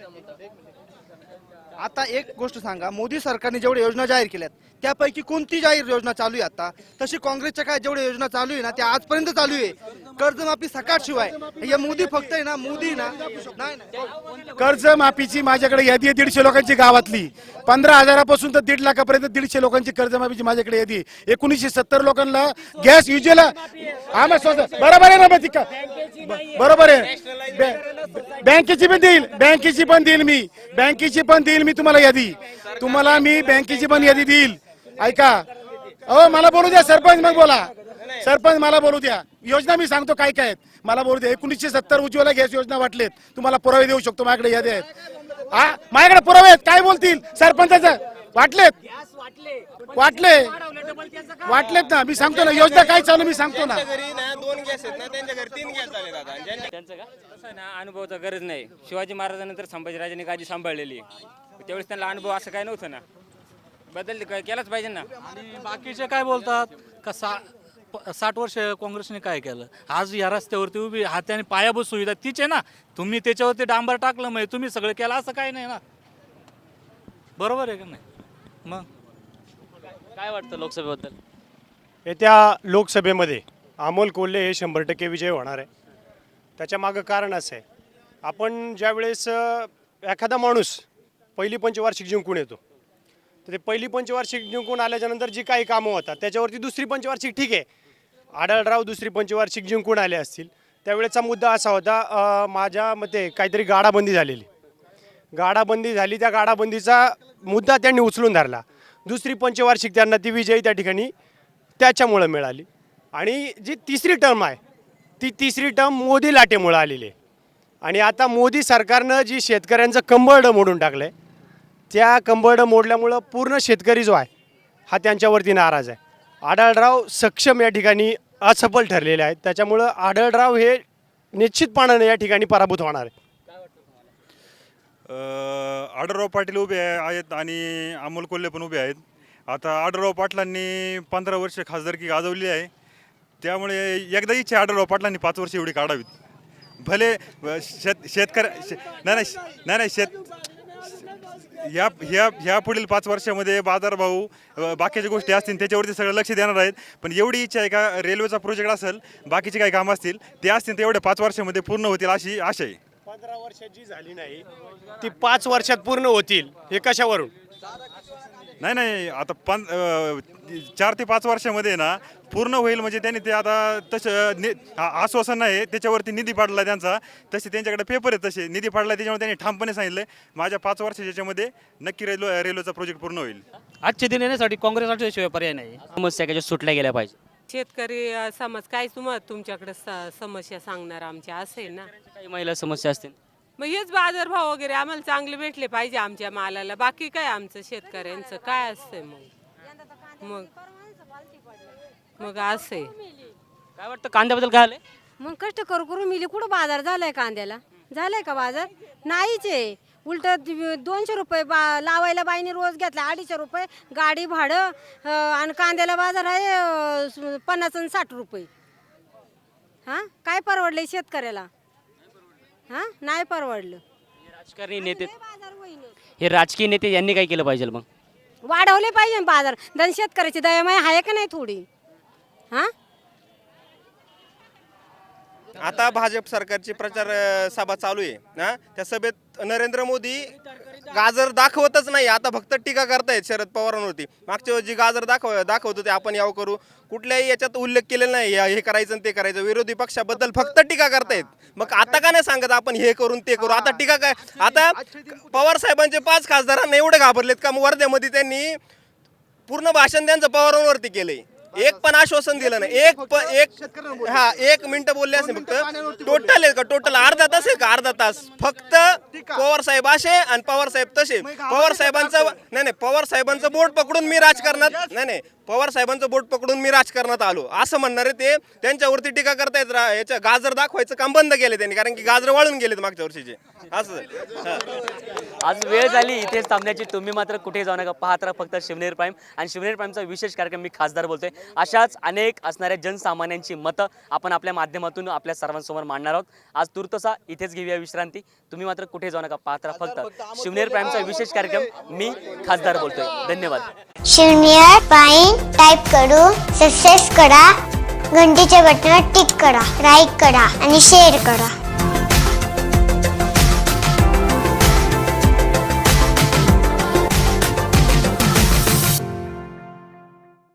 आता एक गोष्ट सांगा, मोदी सरकारने जेवढ्या योजना जाहीर केल्यात त्यापैकी कोणती जाहीर योजना चालू आहे आता? तशी काँग्रेसच्या काय जेवढ्या योजना चालू आहे ना त्या आजपर्यंत चालू आहे. कर्जमाफी सकाळ शिवाय हे मोदी फक्त आहे ना, मोदी ना नाही. कर्जमाफीची माझ्याकडे यादी आहे 150 लोकांची गावातली. 15,000पासून तर 1.5 लाखापर्यंत 150 लोकांची कर्जमाफीची माझ्याकडे यादी. 1970 लोकांना गॅस युजेला बरोबर आहे ना? बरोबर आहे. बँकेची पण देईल मी तुम्हाला यादी. तुम्हाला मी बँकेची पण यादी देईल. ऐका, मला बोलू द्या सरपंच, मग बोला सरपंच, मला बोलू द्या. योजना मी सांगतो काय काय आहेत, मला बोलू द्या. 1970 उज्ज्वला गॅस योजना वाटलेत, तुम्हाला पुरावे देऊ शकतो, माझ्याकडे यादी आहेत. माझ्याकडे पुरावे आहेत. काय बोलतील सरपंचाचं? वाटलेत ना, मी सांगतो ना योजना काय चालू, मी सांगतो ना. घरी ना 2 गॅस आहेत ना, त्यांच्या घरी 3 गॅस झाले दादा. त्यांचं का ना अनुभवाचा गरज नाही. शिवाजी महाराजांनंतर संभाजीराजांनी काळजी सांभाळलेली, त्यावेळेस त्यांना अनुभव असं काय नव्हतं ना. बदल केलाच पाहिजे ना. आणि बाकीचे काय बोलतात का 60 वर्ष काँग्रेसने काय केलं? आज या रस्त्यावरती उभी हाताने पायाभूत सुविधा तीच आहे ना. तुम्ही त्याच्यावरती डांबर टाकलं, म्हणजे तुम्ही सगळं केलं असं काही नाही ना. बरोबर आहे का नाही? मग काय वाटतं लोकसभेबद्दल? येत्या लोकसभेमध्ये अमोल कोल्हे हे 100% विजय होणार आहे. त्याच्या मागं कारण असं आहे, आपण ज्यावेळेस एखादा माणूस पहिली पंचवार्षिक जिंकून येतो, तर ते पहिली पंचवार्षिक जिंकून आल्याच्यानंतर जी काही कामं होतात त्याच्यावरती दुसरी पंचवार्षिक, ठीक आहे, आढळराव दुसरी पंचवार्षिक जिंकून आले असतील. त्यावेळेचा मुद्दा असा होता, माझ्या मते काहीतरी गाडाबंदी झालेली, गाडाबंदी झाली, त्या गाडाबंदीचा मुद्दा त्यांनी उचलून धरला. दुसरी पंचवार्षिक त्यांना ती विजयी त्या ठिकाणी त्याच्यामुळं मिळाली. आणि जी तिसरी टर्म आहे ती तिसरी टर्म मोदी लाटेमुळं आलेली आहे. आणि आता मोदी सरकारनं जी शेतकऱ्यांचं कंबरडं मोडून टाकलं आहे, त्या कंबरडं मोडल्यामुळं पूर्ण शेतकरी जो आहे हा त्यांच्यावरती नाराज आहे. आढळराव सक्षम या ठिकाणी असफल ठरलेले आहेत, त्याच्यामुळं आढळराव हे निश्चितपणाने या ठिकाणी पराभूत होणार आहे. आढळराव पाटील उभे आहेत आणि अमोल कोल्हे पण उभे आहेत. आता आढळराव पाटलांनी 15 वर्ष खासदारकी गाजवली आहे, त्यामुळे एकदा इच्छा आढळराव पाटलांनी 5 वर्ष एवढी काढावीत. भले ह्या पुढील 5 वर्षामध्ये बाजारभाव बाकीच्या गोष्टी असतील त्याच्यावरती सगळं लक्ष देणार आहेत. पण एवढी इच्छा आहे का रेल्वेचा प्रोजेक्ट असेल, बाकीचे काही कामं असतील ते असतील ते एवढ्या 5 वर्षामध्ये पूर्ण होतील अशी आशा आहे. 15 वर्षात जी झाली नाही ती 5 वर्षात पूर्ण होतील, हे कशावरून? नाही, आता 4 ते 5 वर्षामध्ये ना पूर्ण होईल. म्हणजे त्यांनी ते आता तसं आश्वासन नाही, त्याच्यावरती निधी पाडला त्यांचा, तसे त्यांच्याकडे पेपर आहेत, तसे निधी पाडला, त्याच्यामुळे त्यांनी ठामपणे सांगितलं माझ्या 5 वर्षाच्यामध्ये नक्की रेल्वेचा प्रोजेक्ट पूर्ण होईल. आजचे दिन येण्यासाठी काँग्रेस शिवाय पर्याय नाही. समस्या कशा सुटल्या गेल्या पाहिजे? शेतकरी समाज काय तुमच्याकडे समस्या सांगणार आमच्या असेल ना. काही महिला समस्या असतील, मग हेच बाजारभाव वगैरे आम्हाला चांगले भेटले पाहिजे आमच्या मालाला. बाकी काय आमचं शेतकऱ्यांचं काय असतंय मग असे काय वाटतं कांद्याबद्दल काय आलंय? मग कष्ट करू करू मिली कुठं बाजार झालाय कांद्याला? झालाय का बाजार? नाहीच आहे. उलट 200 रुपये लावायला बाईने रोज घेतला, 250 रुपये गाडी भाडं आणि कांद्याला बाजार आहे 50 आणि 60 रुपये. हां काय परवडले शेतकऱ्याला? हां नाही परवडलं. राजकारणी नेते हे राजकीय नेते यांनी काय केलं पाहिजे मग? वाढवले पाहिजे बाजार. दन शेतकऱ्याची दयामाय आहे का नाही थोडी? हां आता भाजप सरकारची प्रचार सभा चालू आहे ना, त्या सभेत नरेंद्र मोदी गाजर दाखवतच नाही, आता फक्त टीका करतायत शरद पवारांवरती. मागच्या वेळी जी गाजर दाखवत होते आपण याव करू, कुठल्याही याच्यात उल्लेख केलेला नाही हे करायचं आणि ते करायचं. विरोधी पक्षाबद्दल फक्त टीका करतायत. मग आता का नाही सांगत आपण हे करून ते करू? आता टीका काय? आता पवार साहेबांचे 5 खासदारांना एवढे घाबरलेत का वर्ध्यामध्ये त्यांनी पूर्ण भाषण त्यांचं पवारांवरती केलंय. एक पण आश्वासन दिलं नाही. एक मिनिट बोलले असेल फक्त. टोटल आहे का? टोटल अर्धा तास आहे का? अर्धा तास फक्त पवार साहेब असे आणि पवार साहेब तसे. पवार साहेबांचं बोट पकडून मी राजकारणात पवार साहेबांचं बोट पकडून मी राजकारणात आलो असं म्हणणारे ते त्यांच्यावरती टीका करतायत. याच्या गाजर दाखवायचं काम बंद केले त्यांनी, कारण की गाजर वाळून गेलेत मागच्या वर्षीचे. असं आज वेळ झाली इथेच थांबण्याची. तुम्ही मात्र कुठे जाऊ नका, पाहत राहा फक्त शिवनेर प्राईम. आणि शिवनेर प्राईमचा विशेष कार्यक्रम मी खासदार बोलतोय. अशाच अनेक असणाऱ्या जनसामान्यांची मतं आपण आपल्या माध्यमातून आपल्या सर्वांसमोर मांडणार आहोत. आज तुर्तसा इथेच घेऊया विश्रांती. तुम्ही मात्र कुठे जाऊ नका, पाहत राहा फक्त शिवनेर प्राईमचा विशेष कार्यक्रम मी खासदार बोलतोय. धन्यवाद. शिवनेर प्राईम टाइप करून सबस्क्राइब करा, घंटीच्या बटनावर टिक करा, लाईक करा आणि शेअर करा.